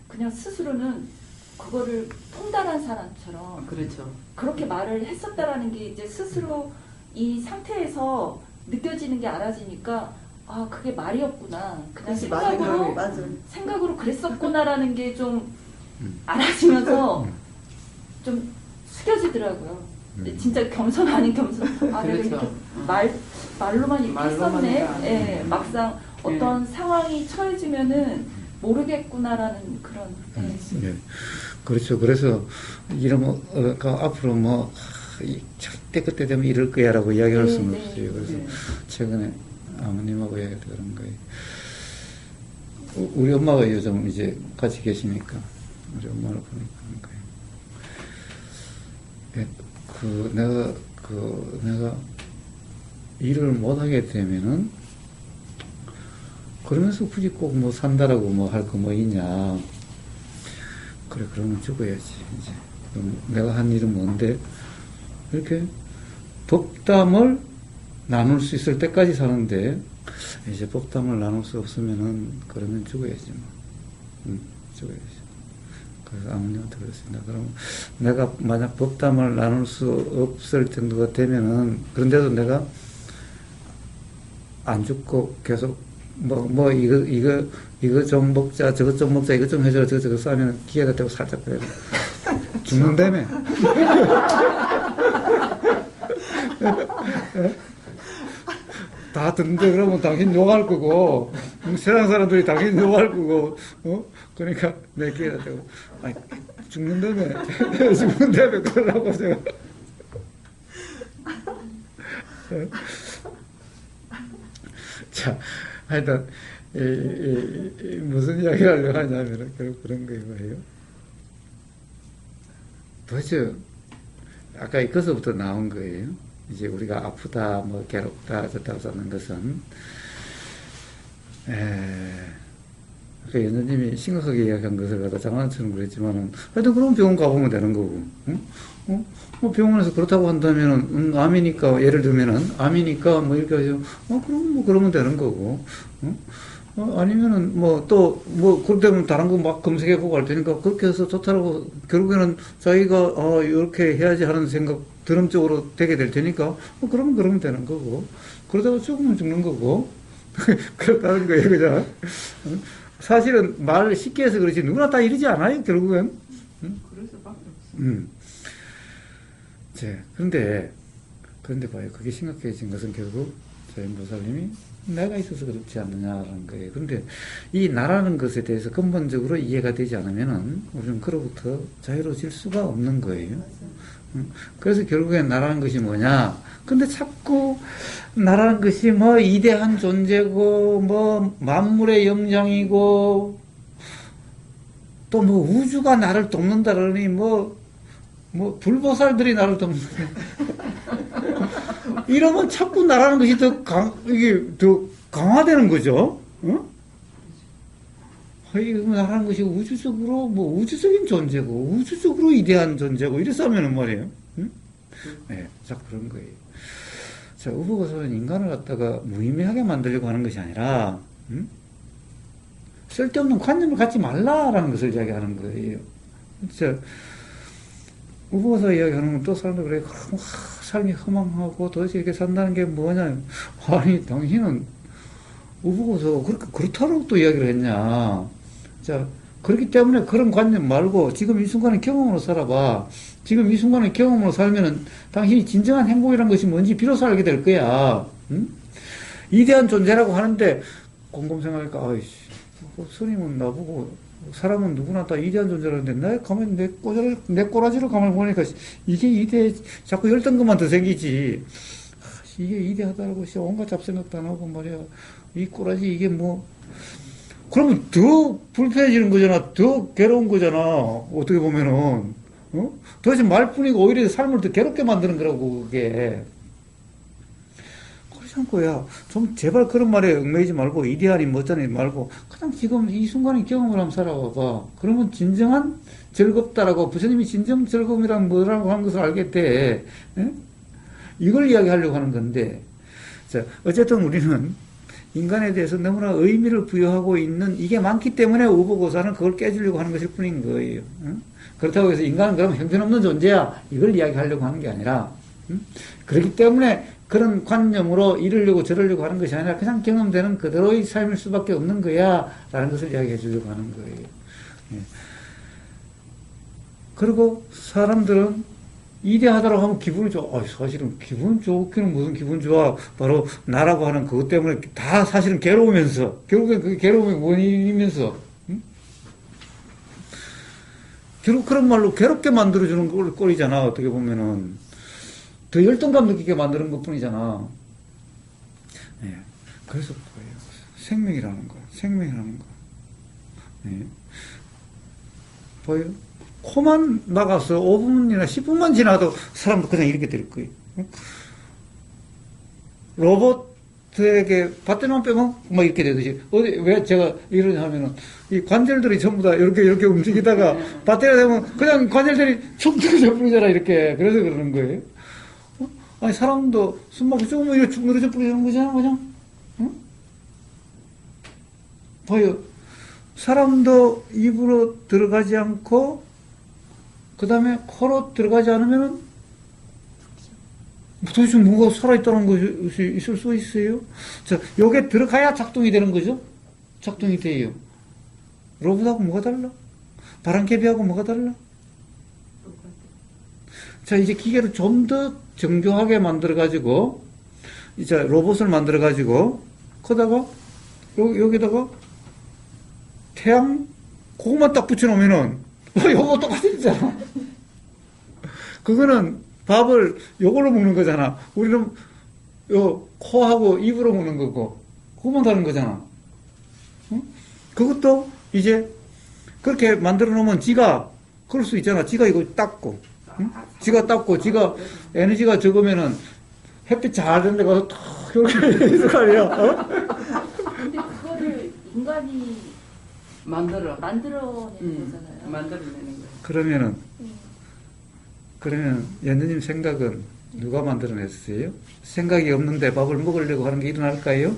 그냥 스스로는 그거를 통달한 사람처럼 그렇죠. 그렇게 말을 했었다라는 게 이제 스스로 이 상태에서 느껴지는 게 알아지니까 아 그게 말이었구나 그냥 그치, 맞아요. 생각으로 맞아요. 생각으로 그랬었구나라는 게 좀 알아지면서 좀 숙여지더라고요. 근데 진짜 겸손 아닌 겸손. 아 내가 그렇죠. 이렇게 말로만 이렇게 말로만 했었네. 해도 예, 막상 어떤 상황이 처해지면은 모르겠구나라는 그런. 예. 예. 그렇죠. 그래서 이러면 앞으로 뭐 절대 그때 되면 이럴 거야라고 이야기할 네, 수는 네. 없어요. 그래서 네. 최근에 아버님하고 이야기할 때 그런 거예요. 우리 엄마가 요즘 이제 같이 계시니까 우리 엄마를 보니까 그런 거예요. 내가 일을 못하게 되면은 그러면서 굳이 꼭 뭐 산다라고 뭐 할 거 뭐 있냐. 그래, 그러면 죽어야지, 이제. 그럼 내가 한 일은 뭔데? 이렇게 법담을 나눌 수 있을 때까지 사는데, 이제 법담을 나눌 수 없으면은, 그러면 죽어야지, 뭐. 죽어야지. 그래서 아버님한테 그랬습니다. 그럼 내가 만약 법담을 나눌 수 없을 정도가 되면은, 그런데도 내가 안 죽고 계속 이거 좀 먹자, 저것 좀 먹자, 이거 좀 해줘라, 저거 싸면 기회가 되고 살짝 그래도 죽는다며. 다 듣는데 그러면 당신 욕할 거고, 세상 사람들이 당신 욕할 거고, 그러니까 내 기회가 되고, 아니, 죽는다며. 죽는다며, 그러라고 제가. 자, 하여튼, 무슨 이야기를 하려고 하냐면, 결국 그런 거예요. 도대체, 아까 이것부터 나온 거예요. 이제 우리가 아프다, 뭐, 괴롭다, 좋다고 하는 것은, 그 연주님이 심각하게 이야기한 것을 갖다 장난처럼 그랬지만은, 하여튼 그럼 병원 가보면 되는 거고, 응? 뭐 병원에서 그렇다고 한다면은, 암이니까, 예를 들면은, 암이니까, 뭐 이렇게 하죠. 그럼 뭐 그러면 되는 거고, 응? 아니면은, 그러면 다른 거 막 검색해보고 할 테니까, 그렇게 해서 좋다라고, 결국에는 자기가, 이렇게 해야지 하는 생각, 드럼 쪽으로 되게 될 테니까, 그러면 되는 거고, 그러다가 죽으면 죽는 거고, 그렇다는 거예요, 그죠? 사실은 말 쉽게 해서 그렇지, 누구나 다 이러지 않아요, 결국엔. 그럴 수밖에 없어. 그런데 봐요. 그게 심각해진 것은 결국 자연보살님이 내가 있어서 그렇지 않느냐라는 거예요. 그런데 이 나라는 것에 대해서 근본적으로 이해가 되지 않으면은 우리는 그로부터 자유로워질 수가 없는 거예요. 그래서 결국엔 나라는 것이 뭐냐? 근데 자꾸 나라는 것이 뭐 이대한 존재고, 뭐 만물의 영장이고, 또 뭐 우주가 나를 돕는다라니 뭐 불보살들이 나를 돕는다. 이러면 자꾸 나라는 것이 이게 더 강화되는 거죠. 나라는 것이 우주적으로, 우주적인 존재고, 우주적으로 이대한 존재고, 이래서 하면은 말이에요. 네, 자꾸 그런 거예요. 자, 우보고서는 인간을 갖다가 무의미하게 만들려고 하는 것이 아니라, 쓸데없는 관념을 갖지 말라라는 것을 이야기하는 거예요. 진짜, 우보고서 이야기하는 건 또 사람들 그래, 삶이 허망하고 도대체 이렇게 산다는 게 뭐냐. 아니, 당신은 우보고서 그렇다고 또 이야기를 했냐. 자, 그렇기 때문에 그런 관념 말고 지금 이 순간의 경험으로 살아봐. 지금 이 순간의 경험으로 살면은 당신이 진정한 행복이란 것이 뭔지 비로소 알게 될 거야. 응? 이대한 존재라고 하는데 곰곰 생각하니까 아이씨, 스님은 나보고 사람은 누구나 다 이대한 존재라는데 나 가만히 내 꼬라지를 가만히 보니까 이게 자꾸 열등감만 더 생기지. 이게 이대하다라고 온갖 잡생각도 안 하고 말이야. 이 꼬라지 이게 뭐 그러면 더 불편해지는 거잖아. 더 괴로운 거잖아. 어떻게 보면은 도대체 말뿐이고 오히려 삶을 더 괴롭게 만드는 거라고 그게. 그렇지 않고야 좀 제발 그런 말에 얽매이지 말고 이대하니 멋자니 말고 그냥 지금 이 순간의 경험을 한번 살아봐봐. 그러면 진정한 즐겁다라고 부처님이 진정 즐거움이란 뭐라고 하는 것을 알겠대. 에? 이걸 이야기하려고 하는 건데, 자, 어쨌든 우리는 인간에 대해서 너무나 의미를 부여하고 있는 이게 많기 때문에 우보고사는 그걸 깨주려고 하는 것일 뿐인 거예요. 응? 그렇다고 해서 인간은 그럼 형편없는 존재야. 이걸 이야기하려고 하는 게 아니라, 그렇기 때문에 그런 관념으로 이러려고 저러려고 하는 것이 아니라 그냥 경험되는 그대로의 삶일 수밖에 없는 거야. 라는 것을 이야기해 주려고 하는 거예요. 예. 그리고 사람들은 이대하다라고 하면 기분이 좋아. 사실은 기분 좋기는 무슨 기분 좋아. 바로 나라고 하는 그것 때문에 다 사실은 괴로우면서, 결국엔 그게 괴로움의 원인이면서, 결국 그런 말로 괴롭게 만들어주는 꼴이잖아. 어떻게 보면은. 더 열등감 느끼게 만드는 것 뿐이잖아. 예. 그래서 뭐예요? 생명이라는 거야. 생명이라는 거. 예. 보여요? 코만 나가서 5분이나 10분만 지나도 사람도 그냥 이렇게 될 거예요. 로봇에게 배터리만 빼면 막 이렇게 되듯이. 왜 제가 이러냐 하면은 이 관절들이 전부 다 이렇게 움직이다가 배터리가 되면 그냥 관절들이 축 늘어져 버리잖아, 이렇게. 그래서 그러는 거예요. 아니, 사람도 숨 막히고 조금만 이렇게 축 늘어져 버리는 거잖아, 그냥. 응? 봐요. 사람도 입으로 들어가지 않고 그 다음에 코로 들어가지 않으면은 도대체 뭐가 살아있다는 것이 있을 수 있어요? 자, 요게 들어가야 작동이 되는 거죠? 작동이 돼요. 로봇하고 뭐가 달라? 바람개비하고 뭐가 달라? 자, 이제 기계를 좀 더 정교하게 만들어가지고, 이제 로봇을 만들어가지고, 거다가, 여기다가 태양, 그것만 딱 붙여놓으면은, 요거 똑같잖아. 그거는 밥을 요걸로 먹는 거잖아. 우리는 요 코하고 입으로 먹는 거고, 그것만 다른 거잖아. 응? 그것도 이제 그렇게 만들어 놓으면 지가, 그럴 수 있잖아. 지가 이거 닦고, 응? 지가 닦고, 지가 에너지가 적으면은 햇빛 잘 되는 데 가서 탁 이렇게 있을 거 아니야. 근데 그거를 인간이 만들어내는 음. 거잖아요. 만들어내는 거예요. 그러면 음. 연느님 생각은 누가 만들어냈어요? 생각이 없는데 밥을 먹으려고 하는 게 일어날까요?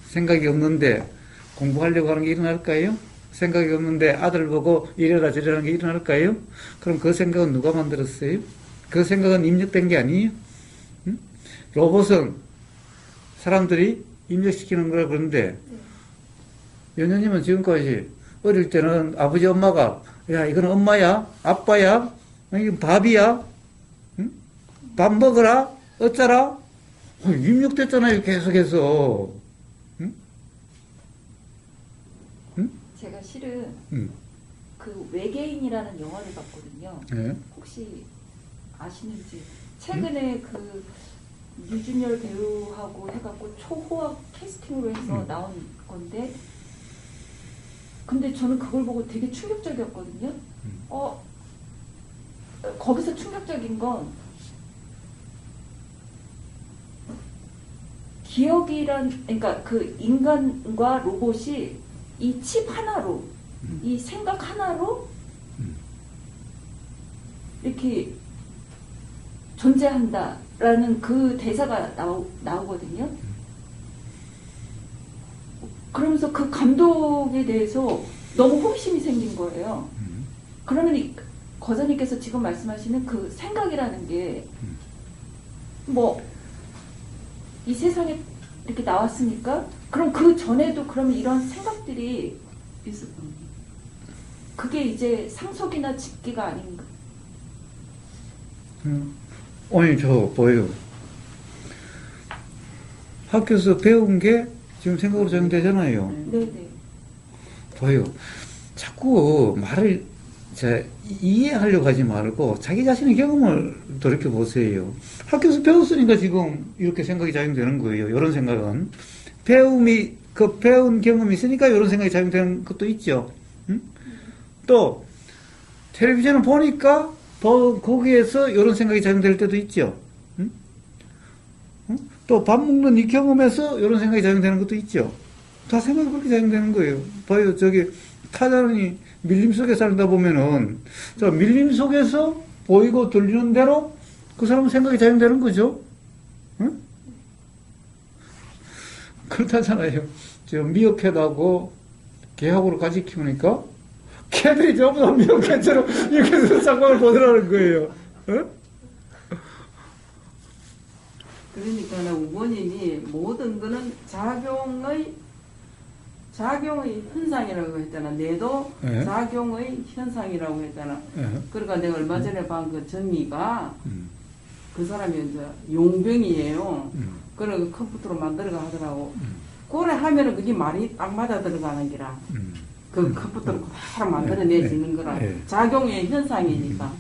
생각이 없는데 공부하려고 하는 게 일어날까요? 생각이 없는데 아들 보고 이래라 저래라 하는 게 일어날까요? 그럼 그 생각은 누가 만들었어요? 그 생각은 입력된 게 아니에요? 응? 로봇은 사람들이 입력시키는 거라 그러는데 연녀님은 지금까지 어릴 때는 아버지 엄마가 야 이건 엄마야 아빠야 이건 밥이야 응? 밥 먹어라 어쩌라 입력됐잖아요 계속해서 응? 응? 제가 실은 응. 그 외계인이라는 영화를 봤거든요. 네. 혹시 아시는지 최근에 그 유준열 배우하고 해갖고 초호학 캐스팅으로 해서 나온 건데 근데 저는 그걸 보고 되게 충격적이었거든요. 거기서 충격적인 건 기억이란 그러니까 그 인간과 로봇이 이 칩 하나로 이 생각 하나로 이렇게 존재한다라는 그 대사가 나오거든요. 그러면서 그 감독에 대해서 너무 호기심이 생긴 거예요. 그러면 거사님께서 지금 말씀하시는 그 생각이라는 게 뭐 이 세상에 이렇게 나왔으니까 그럼 그 전에도 그러면 이런 생각들이 있었던 거예요. 그게 이제 상속이나 집기가 아닌가? 아니 저 뭐예요 학교에서 배운 게 지금 생각으로 적용되잖아요. 네네. 봐요. 자꾸 말을 이해하려고 하지 말고 자기 자신의 경험을 돌이켜보세요. 학교에서 배웠으니까 지금 이렇게 생각이 작용되는 거예요. 이런 생각은. 그 배운 경험이 있으니까 이런 생각이 작용되는 것도 있죠. 응? 또, 텔레비전을 보니까 거기에서 이런 생각이 작용될 때도 있죠. 응? 응? 또 밥 먹는 이 경험에서 이런 생각이 작용되는 것도 있죠. 다 생각이 그렇게 작용되는 거예요. 봐요. 타자는 밀림 속에 살다 보면은, 밀림 속에서 보이고 들리는 대로 그 사람은 생각이 작용되는 거죠. 응? 그렇다잖아요. 미어캣하고 개하고를 같이 키우니까, 개들이 전부 다 미어캣처럼 이렇게 해서 상황을 보더라는 거예요. 응? 그러니까 우버님이 모든 거는 작용의 현상이라고 했잖아. 뇌도 네. 작용의 현상이라고 했잖아. 네. 그러니까 내가 얼마 전에 본 그 전미가 그 사람이 이제 용병이에요. 그걸 컴퓨터로 만들어가 하더라고. 그래 하면은 그게 말이 딱 맞아 들어가는 기라. 그 컴퓨터로 그대로 만들어내지는 거라. 작용의 현상이니까.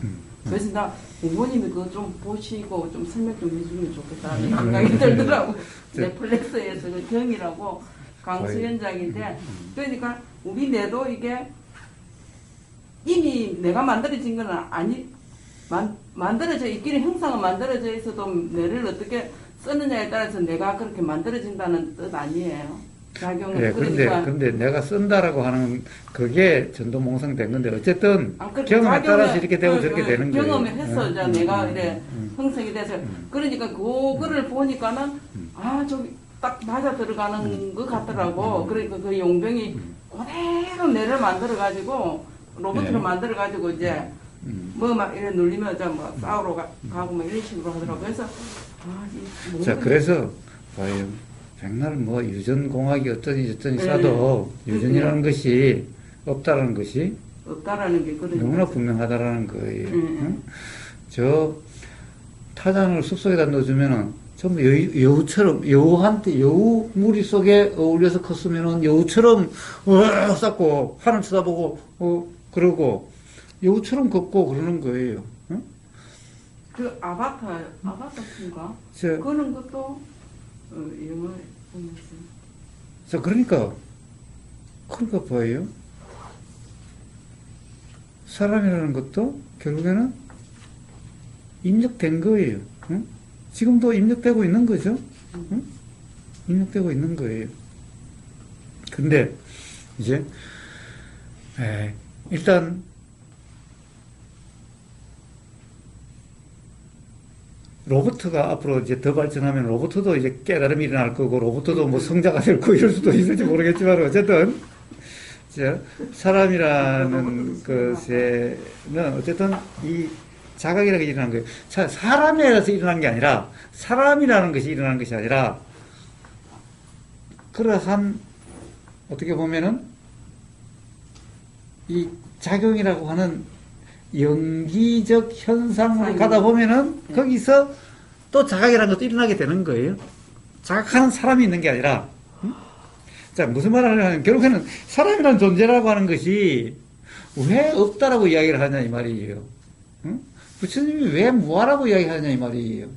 그래서 나 부모님이 그거 좀 보시고 좀 설명 좀 해주면 좋겠다는 생각이 들더라고. 넷플릭스에서 그 경이라고 강수현장인데 그러니까 우리 뇌도 이게 이미 내가 만들어진 건 만들어져 있기는 형상은 만들어져 있어도 뇌를 어떻게 쓰느냐에 따라서 내가 그렇게 만들어진다는 뜻 아니에요. 작용은 예, 그러니까 근데 내가 쓴다라고 하는 그게 전도몽상된 건데 어쨌든 그렇게 경험에 따라서 작용을- 이렇게 되고 저렇게 되는 거예요. 경험을 했어. 내가 이래 형성이 돼서 그러니까 그거를 보니까는 저기 딱 맞아 들어가는 것 같더라고. 그러니까 그 용병이 그대로 뇌를 만들어 가지고 로봇으로 네. 만들어 가지고 이제 뭐 막 이래 눌리면 뭐 싸우러 가고 뭐 이런 식으로 하더라고. 그래서 자, 그래서 봐요. 백날 유전공학이 어쩌니 싸도 유전이라는 것이 없다라는 것이 없다라는 게 그러니까 너무나 분명하다라는 거예요. 응? 응? 저 타잔을 숲속에다 넣어주면은 전부 여우처럼 여우 무리 속에 어울려서 컸으면은 여우처럼 쌓고 하늘 쳐다보고 그러고 여우처럼 걷고 그러는 거예요. 응? 그 아바타인가? 저, 그런 것도 영화 보면서 자, 그러니까 봐요. 사람이라는 것도 결국에는 입력된 거예요. 응? 지금도 입력되고 있는 거죠. 응? 입력되고 있는 거예요. 근데 이제 일단 로봇가 앞으로 이제 더 발전하면 로봇도 이제 깨달음이 일어날 거고 로봇도 뭐 성자가 될 거고 이럴 수도 있을지 모르겠지만 어쨌든 사람이라는 것에는 어쨌든 이 자각이라는 게 일어난 거예요. 사람이라서 일어난 게 아니라 사람이라는 것이 일어난 것이 아니라 그러한 어떻게 보면은 이 작용이라고 하는 연기적 현상으로 가다 보면은 거기서 또 자각이라는 것도 일어나게 되는 거예요. 자각하는 사람이 있는 게 아니라. 자, 무슨 말을 하냐면 결국에는 사람이라는 존재라고 하는 것이 왜 없다라고 이야기를 하냐 이 말이에요. 부처님이 왜 무아라고 이야기하냐 이 말이에요.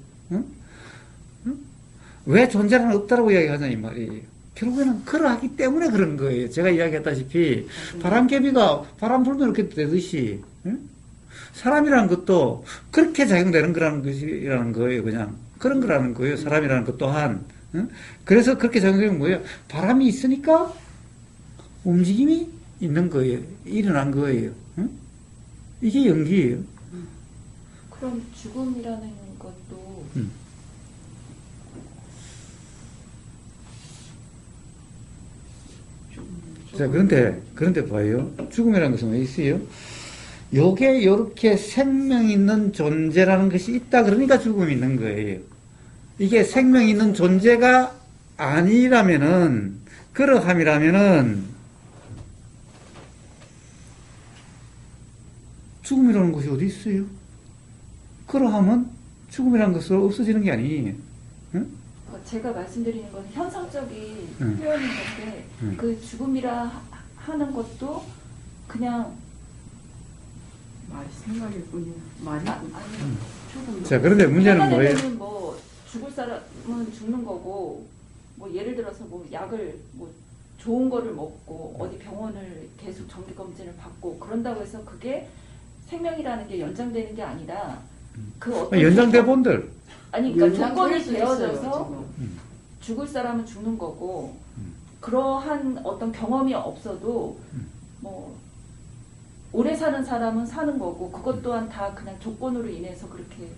왜 존재는 없다라고 이야기하냐 이 말이에요. 결국에는 그러하기 때문에 그런 거예요. 제가 이야기했다시피 바람개비가 바람 불면 이렇게 되듯이 사람이라는 것도 그렇게 작용되는 거라는 것이라는 거예요. 그냥 그런 거라는 거예요. 사람이라는 것 또한. 그래서 그렇게 작용되는 거예요. 바람이 있으니까 움직임이 있는 거예요. 일어난 거예요. 이게 연기예요. 그럼 죽음이라는 것도 자, 그런데 봐요. 죽음이라는 것은 왜 있어요? 요게 요렇게 생명 있는 존재라는 것이 있다 그러니까 죽음이 있는 거예요. 이게 생명 있는 존재가 아니라면은, 그러함이라면은, 죽음이라는 것이 어디 있어요? 그러하면 죽음이라는 것은 없어지는 게 아니에요. 응? 제가 말씀드리는 건 현상적인 표현인 건데 그 죽음이라 하는 것도 그냥 말이 생각일 뿐이야. 말이 아니 죽음. 자, 그런데 문제는 뭐예요? 뭐 죽을 사람은 죽는 거고 뭐 예를 들어서 뭐 약을 뭐 좋은 거를 먹고 어디 병원을 계속 정기 검진을 받고 그런다고 해서 그게 생명이라는 게 연장되는 게 아니라 그 어떤 연장대본들. 아니 그러니까 조건이 연장될 수 되어져서 있어요, 죽을 사람은 죽는 거고 그러한 어떤 경험이 없어도 뭐 오래 사는 사람은 사는 거고 그것 또한 다 그냥 조건으로 인해서 그렇게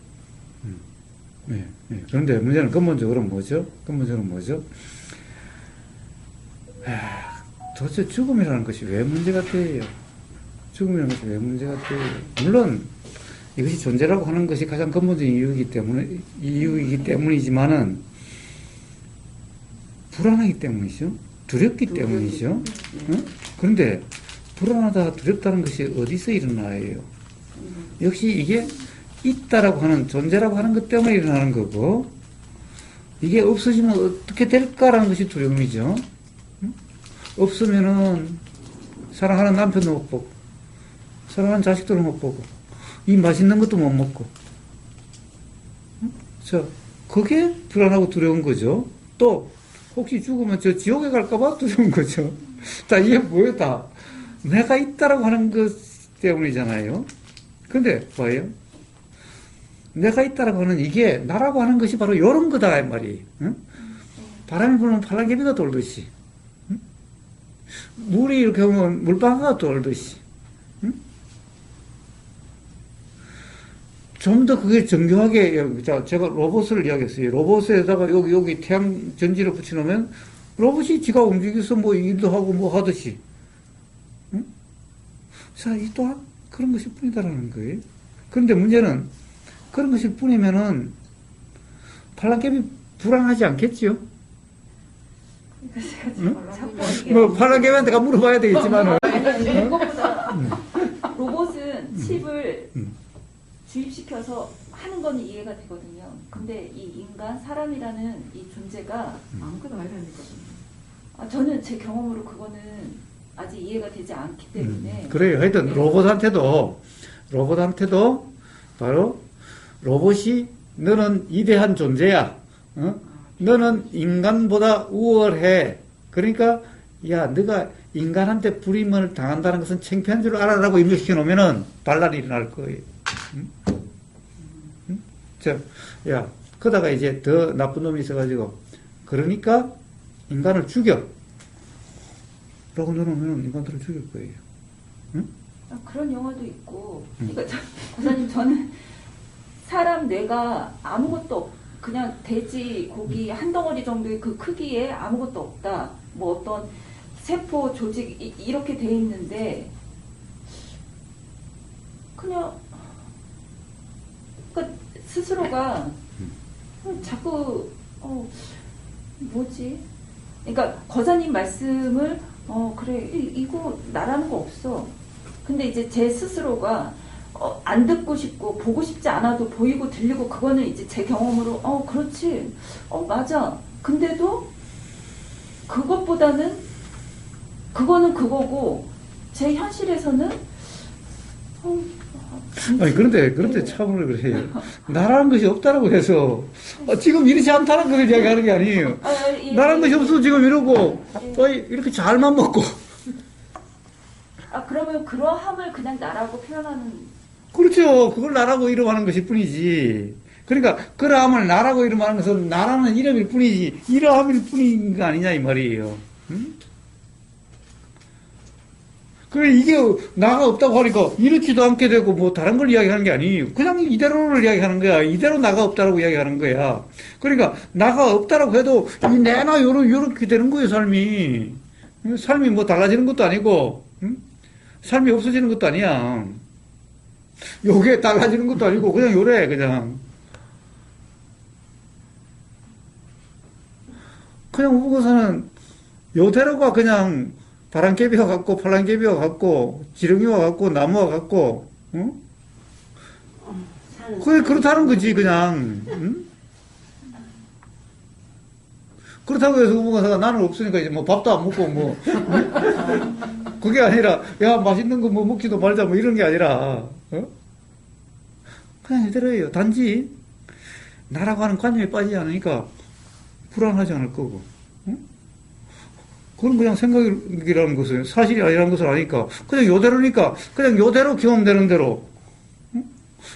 네, 네. 그런데 문제는 근본적으로 뭐죠? 도대체 죽음이라는 것이 왜 문제가 돼요? 죽음이라는 것이 왜 문제가 돼요? 물론 이것이 존재라고 하는 것이 가장 근본적인 이유이기 때문이지만은 불안하기 때문이죠. 두렵기 때문이죠. 응? 그런데 불안하다, 두렵다는 것이 어디서 일어나요? 역시 이게 있다라고 하는, 존재라고 하는 것 때문에 일어나는 거고, 이게 없어지면 어떻게 될까라는 것이 두려움이죠. 응? 없으면은 사랑하는 남편도 못 보고, 사랑하는 자식들도 못 보고, 이 맛있는 것도 못 먹고. 자, 그게 불안하고 두려운 거죠. 또, 혹시 죽으면 저 지옥에 갈까봐 두려운 거죠. 자, 이게 뭐예요, 다? 내가 있다라고 하는 것 때문이잖아요. 근데, 봐요. 내가 있다라고 하는 이게, 나라고 하는 것이 바로 요런 거다, 이 말이에요. 응? 바람이 불면 팔랑개비가 돌듯이. 응? 물이 이렇게 오면 물방아가 돌듯이. 좀 더 그게 정교하게, 자, 제가 로봇을 이야기했어요. 로봇에다가 여기 태양 전지를 붙여놓으면 로봇이 지가 움직여서 뭐 일도 하고 뭐 하듯이. 응? 자, 이 또한 그런 것일 뿐이다라는 거예요. 그런데 문제는 그런 것일 뿐이면은 팔랑개비 불안하지 않겠지요? 응? 뭐 팔랑개비한테 가 물어봐야 되겠지만은. 그것보다 로봇은 칩을 주입시켜서 하는 건 이해가 되거든요. 근데 이 인간, 사람이라는 이 존재가 아무것도 아니라니까. 저는 제 경험으로 그거는 아직 이해가 되지 않기 때문에 그래요. 하여튼 로봇한테도 바로 로봇이 너는 위대한 존재야. 어? 너는 인간보다 우월해. 그러니까 야, 너가 인간한테 불임을 당한다는 것은 창피한 줄 알아라고 입력시켜 놓으면은 반란이 일어날 거예요. 자, 야, 그러다가 이제 더 나쁜 놈이 있어가지고, 그러니까 인간을 죽여. 라고 넣어놓으면 인간들을 죽일 거예요. 그런 영화도 있고. 그러니까 고사님 저는 사람 뇌가 아무것도 그냥 돼지 고기 한 덩어리 정도의 그 크기에 아무것도 없다. 뭐 어떤 세포 조직 이렇게 돼 있는데 그냥 그러니까 스스로가 자꾸 뭐지? 그러니까 거사님 말씀을 그래 이거 나라는 거 없어. 근데 이제 제 스스로가 안 듣고 싶고 보고 싶지 않아도 보이고 들리고 그거는 이제 제 경험으로 그렇지 맞아. 근데도 그것보다는 그거는 그거고 제 현실에서는 아니, 그런데 참으로 그래요. 나라는 것이 없다라고 해서, 지금 이렇지 않다는 걸 이야기하는 게 아니에요. 나라는 것이 없어, 지금 이러고, 이렇게 잘만 먹고. 그러면 그러함을 그냥 나라고 표현하는. 그렇죠. 그걸 나라고 이름하는 것일 뿐이지. 그러니까, 그러함을 나라고 이름하는 것은 나라는 이름일 뿐이지, 이러함일 뿐인 거 아니냐, 이 말이에요. 응? 그래, 이게 나가 없다고 하니까 이렇지도 않게 되고 뭐 다른 걸 이야기하는 게 아니에요. 그냥 이대로를 이야기하는 거야. 이대로 나가 없다라고 이야기하는 거야. 그러니까 나가 없다라고 해도 내나 요렇게 되는 거예요, 삶이. 삶이 뭐 달라지는 것도 아니고, 응? 삶이 없어지는 것도 아니야. 요게 달라지는 것도 아니고 그냥 요래, 그냥. 그냥 우고서는 요대로가 그냥 바람개비와 같고, 팔랑개비와 같고, 지렁이와 같고, 나무와 같고, 응? 그게 그렇다는 거지, 그냥. 응? 그렇다고 해서 우보가사가 나는 없으니까 이제 뭐 밥도 안 먹고 뭐, 그게 아니라, 야, 맛있는 거 뭐 먹지도 말자 뭐 이런 게 아니라, 그냥 이대로예요. 단지, 나라고 하는 관념에 빠지지 않으니까 불안하지 않을 거고. 그건 그냥 생각이라는 것은 사실이 아니라는 것을 아니까 그냥 요대로니까 그냥 요대로 경험되는 대로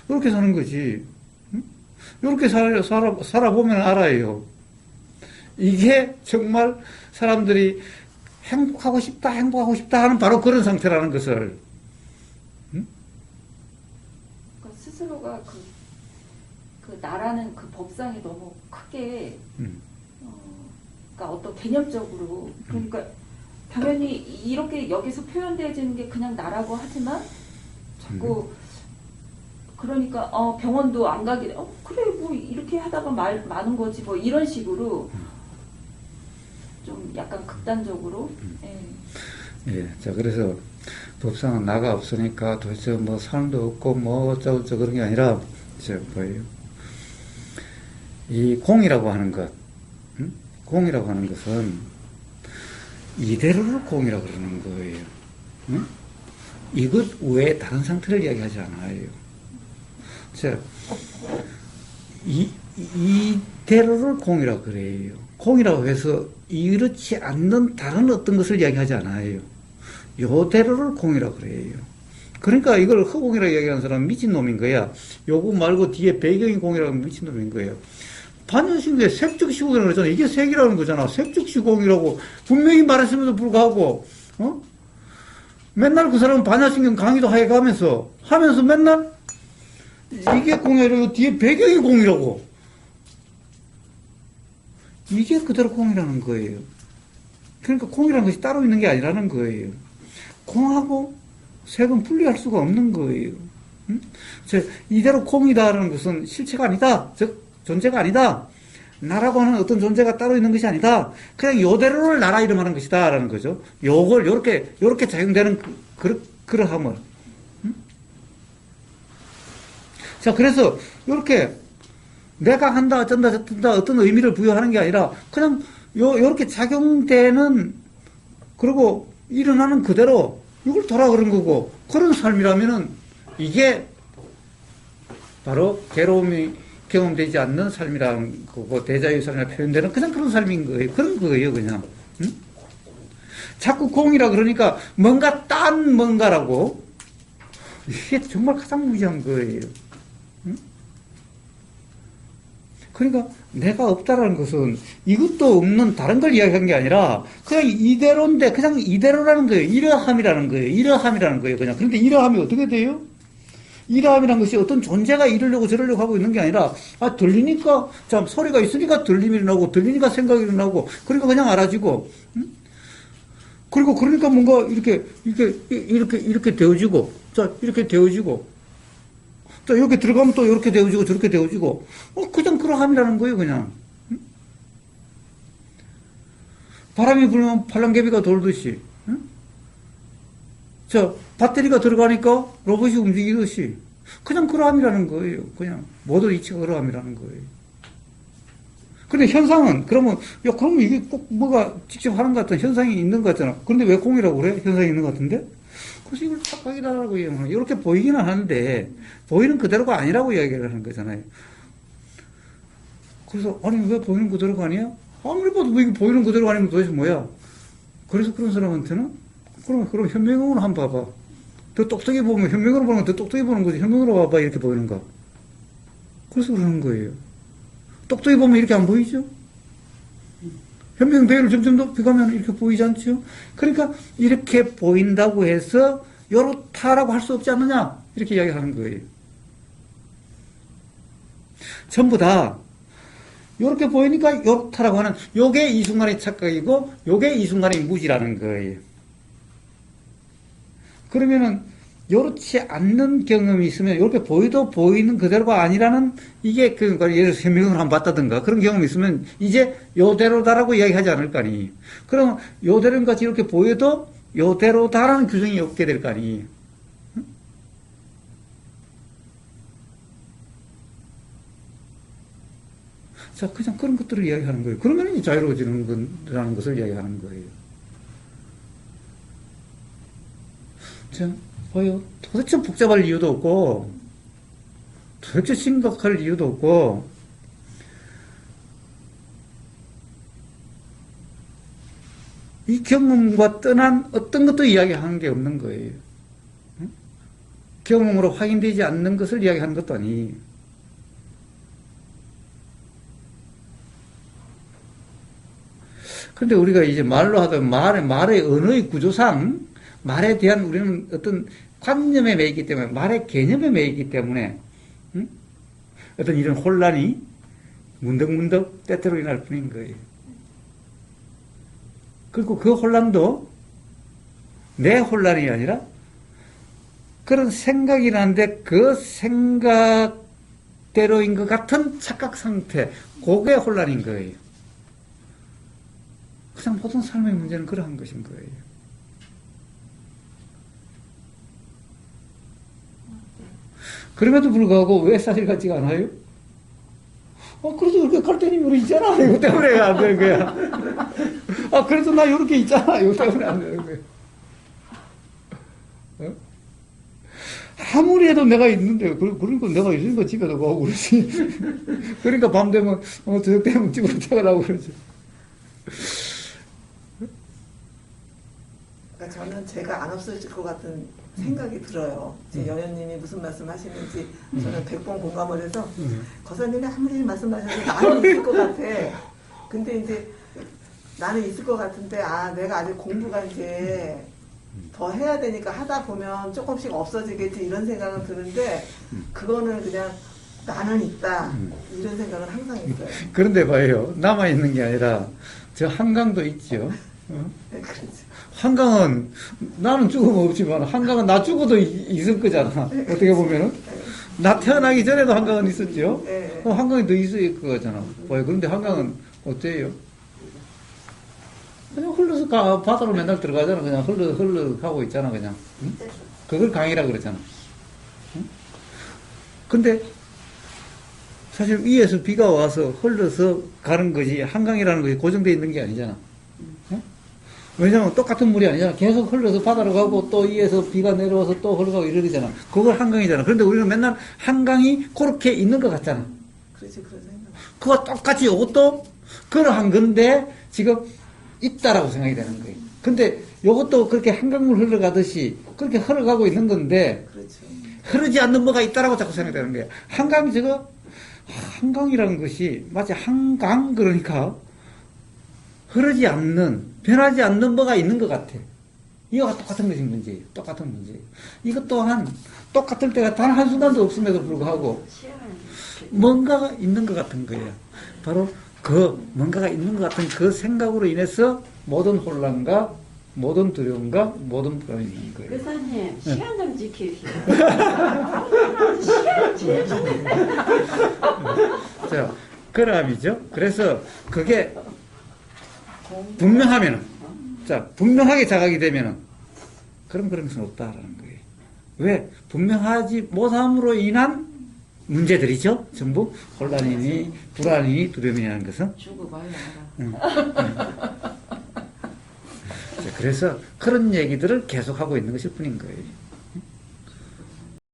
이렇게 사는 거지. 이렇게 살아보면 알아요. 이게 정말 사람들이 행복하고 싶다 하는 바로 그런 상태라는 것을. 그러니까 스스로가 그 나라는 그 법상이 너무 크게 그러니까 어떤 개념적으로 그러니까 당연히 이렇게 여기서 표현되어지는 게 그냥 나라고 하지만 자꾸 그러니까 병원도 안 가게 그래 뭐 이렇게 하다가 많은 거지 뭐 이런 식으로 좀 약간 극단적으로 예, 자 그래서 법상은 나가 없으니까 도대체 뭐 사람도 없고 뭐 어쩌고저쩌고 그런 게 아니라 뭐예요? 이 공이라고 하는 것, 공이라고 하는 것은 이대로를 공이라고 그러는 거예요. 응? 이것 외에 다른 상태를 이야기하지 않아요. 자, 이대로를 공이라고 그래요. 공이라고 해서 이렇지 않는 다른 어떤 것을 이야기하지 않아요. 요대로를 공이라고 그래요. 그러니까 이걸 허공이라고 이야기하는 사람은 미친놈인 거야. 요거 말고 뒤에 배경이 공이라고 하면 미친놈인 거예요. 반연신교의 색즉시공이라고 그러잖아. 이게 색이라는 거잖아. 색즉시공이라고 분명히 말했음에도 불구하고, 맨날 그 사람은 반야신경 강의도 하게 하면서 맨날 이게 공이라고 뒤에 배경이 공이라고. 이게 그대로 공이라는 거예요. 그러니까 공이라는 것이 따로 있는 게 아니라는 거예요. 공하고 색은 분리할 수가 없는 거예요. 이대로 공이다라는 것은 실체가 아니다. 즉, 존재가 아니다. 나라고 하는 어떤 존재가 따로 있는 것이 아니다. 그냥 요대로를 나라 이름하는 것이다. 라는 거죠. 요걸, 요렇게 작용되는 그러함을. 자, 그래서, 요렇게, 내가 한다, 어쩐다, 저쩐다, 어떤 의미를 부여하는 게 아니라, 그냥, 요렇게 작용되는, 그리고 일어나는 그대로, 이걸 돌아 그런 거고, 그런 삶이라면은, 이게, 바로, 괴로움이, 경험되지 않는 삶이라는 거고 대자유선이라 표현되는 그냥 그런 삶인 거예요. 그런 거예요, 그냥. 응? 자꾸 공이라 그러니까 뭔가 딴 뭔가라고 이게 정말 가장 무지한 거예요. 응? 그러니까 내가 없다라는 것은 이것도 없는 다른 걸 이야기한 게 아니라 그냥 이대로인데 그냥 이대로라는 거예요. 이러함이라는 거예요. 이러함이라는 거예요. 그냥. 그런데 이러함이 어떻게 돼요? 이러함이라는 것이 어떤 존재가 이러려고 저러려고 하고 있는 게 아니라 들리니까 참 소리가 있으니까 들림이 나고 들리니까 생각이 나고 그러니까 그냥 알아지고 그리고 그러니까 뭔가 이렇게 되어지고 자 이렇게 되어지고 자 이렇게 들어가면 또 이렇게 되어지고 저렇게 되어지고 그냥 그러함이라는 거예요. 그냥 바람이 불면 팔랑개비가 돌듯이 자 배터리가 들어가니까 로봇이 움직이듯이 그냥 그러함이라는 거예요. 그냥 모든 이치가 그러함이라는 거예요. 근데 현상은 그러면 그러면 이게 꼭 뭐가 직접 하는 것 같은 현상이 있는 것 같잖아. 그런데 왜 공이라고 그래? 현상이 있는 것 같은데? 그래서 이걸 착각이라고 이야기하는 거예요. 이렇게 보이기는 하는데 보이는 그대로가 아니라고 이야기를 하는 거잖아요. 그래서 아니 왜 보이는 그대로가 아니야? 아무리 봐도 이게 보이는 그대로가 아니면 도대체 뭐야? 그래서 그런 사람한테는 그럼 현명으로 한번 봐봐. 더 똑똑히 보면 현명으로 보는 건 더 똑똑히 보는 거지. 현명으로 봐봐 이렇게 보이는가? 그래서 그러는 거예요. 똑똑히 보면 이렇게 안 보이죠? 현명 배율을 점점 높이가면 이렇게 보이지 않죠? 그러니까 이렇게 보인다고 해서 요렇다라고 할 수 없지 않느냐? 이렇게 이야기하는 거예요. 전부 다 요렇게 보이니까 요렇다라고 하는 요게 이 순간의 착각이고 요게 이 순간의 무지라는 거예요. 그러면은 요렇지 않는 경험이 있으면 이렇게 보이도 보이는 그대로가 아니라는 이게 그러니까 예를 들어서 현명을 한번 봤다든가 그런 경험이 있으면 이제 요대로다라고 이야기하지 않을 거 아니. 그럼 요대로인 같이 이렇게 보여도 요대로다라는 규정이 없게 될 거 아니. 응? 자, 그냥 그런 것들을 이야기하는 거예요. 그러면 이제 자유로워지는 거라는 것을 이야기하는 거예요. 자, 봐요. 도대체 복잡할 이유도 없고, 도대체 심각할 이유도 없고, 이 경험과 떠난 어떤 것도 이야기하는 게 없는 거예요. 응? 경험으로 확인되지 않는 것을 이야기하는 것도 아니. 그런데 우리가 이제 말로 하던 말의 언어의 구조상, 말에 대한 우리는 어떤 관념에 매이기 때문에, 말의 개념에 매이기 때문에, 응? 어떤 이런 혼란이 문득문득 때때로 일어날 뿐인 거예요. 그리고 그 혼란도 내 혼란이 아니라 그런 생각이 나는데 그 생각대로인 것 같은 착각 상태, 그게 혼란인 거예요. 그냥 모든 삶의 문제는 그러한 것인 거예요. 그럼에도 불구하고 왜 사실 같지가 않아요? 그래도 이렇게 갈대님이 우리 있잖아. 이거 때문에 안 되는 거야. 그래도 나 이렇게 있잖아. 이거 때문에 안 되는 거야. 아무리 해도 내가 있는데, 그러니까 내가 있으니까 집에도 가고 그러지. 그러니까 밤 되면, 저녁 되면 집으로 퇴근하고 그러지. 그러니까 저는 제가 안 없어질 것 같은 생각이 들어요. 이제 여연님이 무슨 말씀 하시는지 저는 100번 공감을 해서 거사님이 아무리 말씀하셔도 나는 있을 것 같아. 근데 이제 나는 있을 것 같은데 내가 아직 공부가 이제 더 해야 되니까 하다 보면 조금씩 없어지겠지 이런 생각은 드는데 그거는 그냥 나는 있다 이런 생각은 항상 있어요. 그런데 봐요. 남아있는 게 아니라 저 한강도 있죠. 네, 그렇죠. 한강은 나는 죽으면 없지만 한강은 나 죽어도 있을 거잖아. 어떻게 보면은 나 태어나기 전에도 한강은 있었죠. 네. 한강이 더 있을 거잖아. 그런데 한강은 어때요? 그냥 흘러서 바다로 맨날 들어가잖아. 그냥 흘러 가고 있잖아. 그냥. 응? 그걸 강이라 그러잖아. 응? 근데 사실 위에서 비가 와서 흘러서 가는 것이 한강이라는 것이 고정되어 있는 게 아니잖아. 왜냐면 똑같은 물이 아니잖아. 계속 흘러서 바다로 가고 또 위에서 비가 내려와서 또 흘러가고 이러잖아. 그걸 한강이잖아. 그런데 우리는 맨날 한강이 그렇게 있는 것 같잖아. 그렇지, 그런 생각. 그거 똑같이 이것도 그러한 건데 지금 있다라고 생각이 되는 거예요. 근데 이것도 그렇게 한강물 흘러가듯이 그렇게 흘러가고 있는 건데 그렇죠. 흐르지 않는 뭐가 있다라고 자꾸 생각되는 거예요. 한강이 저거 한강이라는 것이 마치 한강 그러니까 흐르지 않는 변하지 않는 뭐가 있는 것 같아. 이거가 똑같은 것이 문제예요. 똑같은 문제예요. 이것 또한 똑같을 때가 단 한순간도 없음에도 불구하고 뭔가가 있는 것 같은 거예요. 바로 그 뭔가가 있는 것 같은 그 생각으로 인해서 모든 혼란과 모든 두려움과 모든 불안이 있는 거예요. 교사님 시간 좀 지키시오. 자, 그람이죠. 그래서 그게 분명하면은, 자, 분명하게 자각이 되면은, 그런 것은 없다라는 거예요. 왜? 분명하지 못함으로 인한 문제들이죠. 전부 혼란이니, 불안이니, 두려움이라는 것은. 죽어봐야 알아. 자, 그래서 그런 얘기들을 계속하고 있는 것일 뿐인 거예요.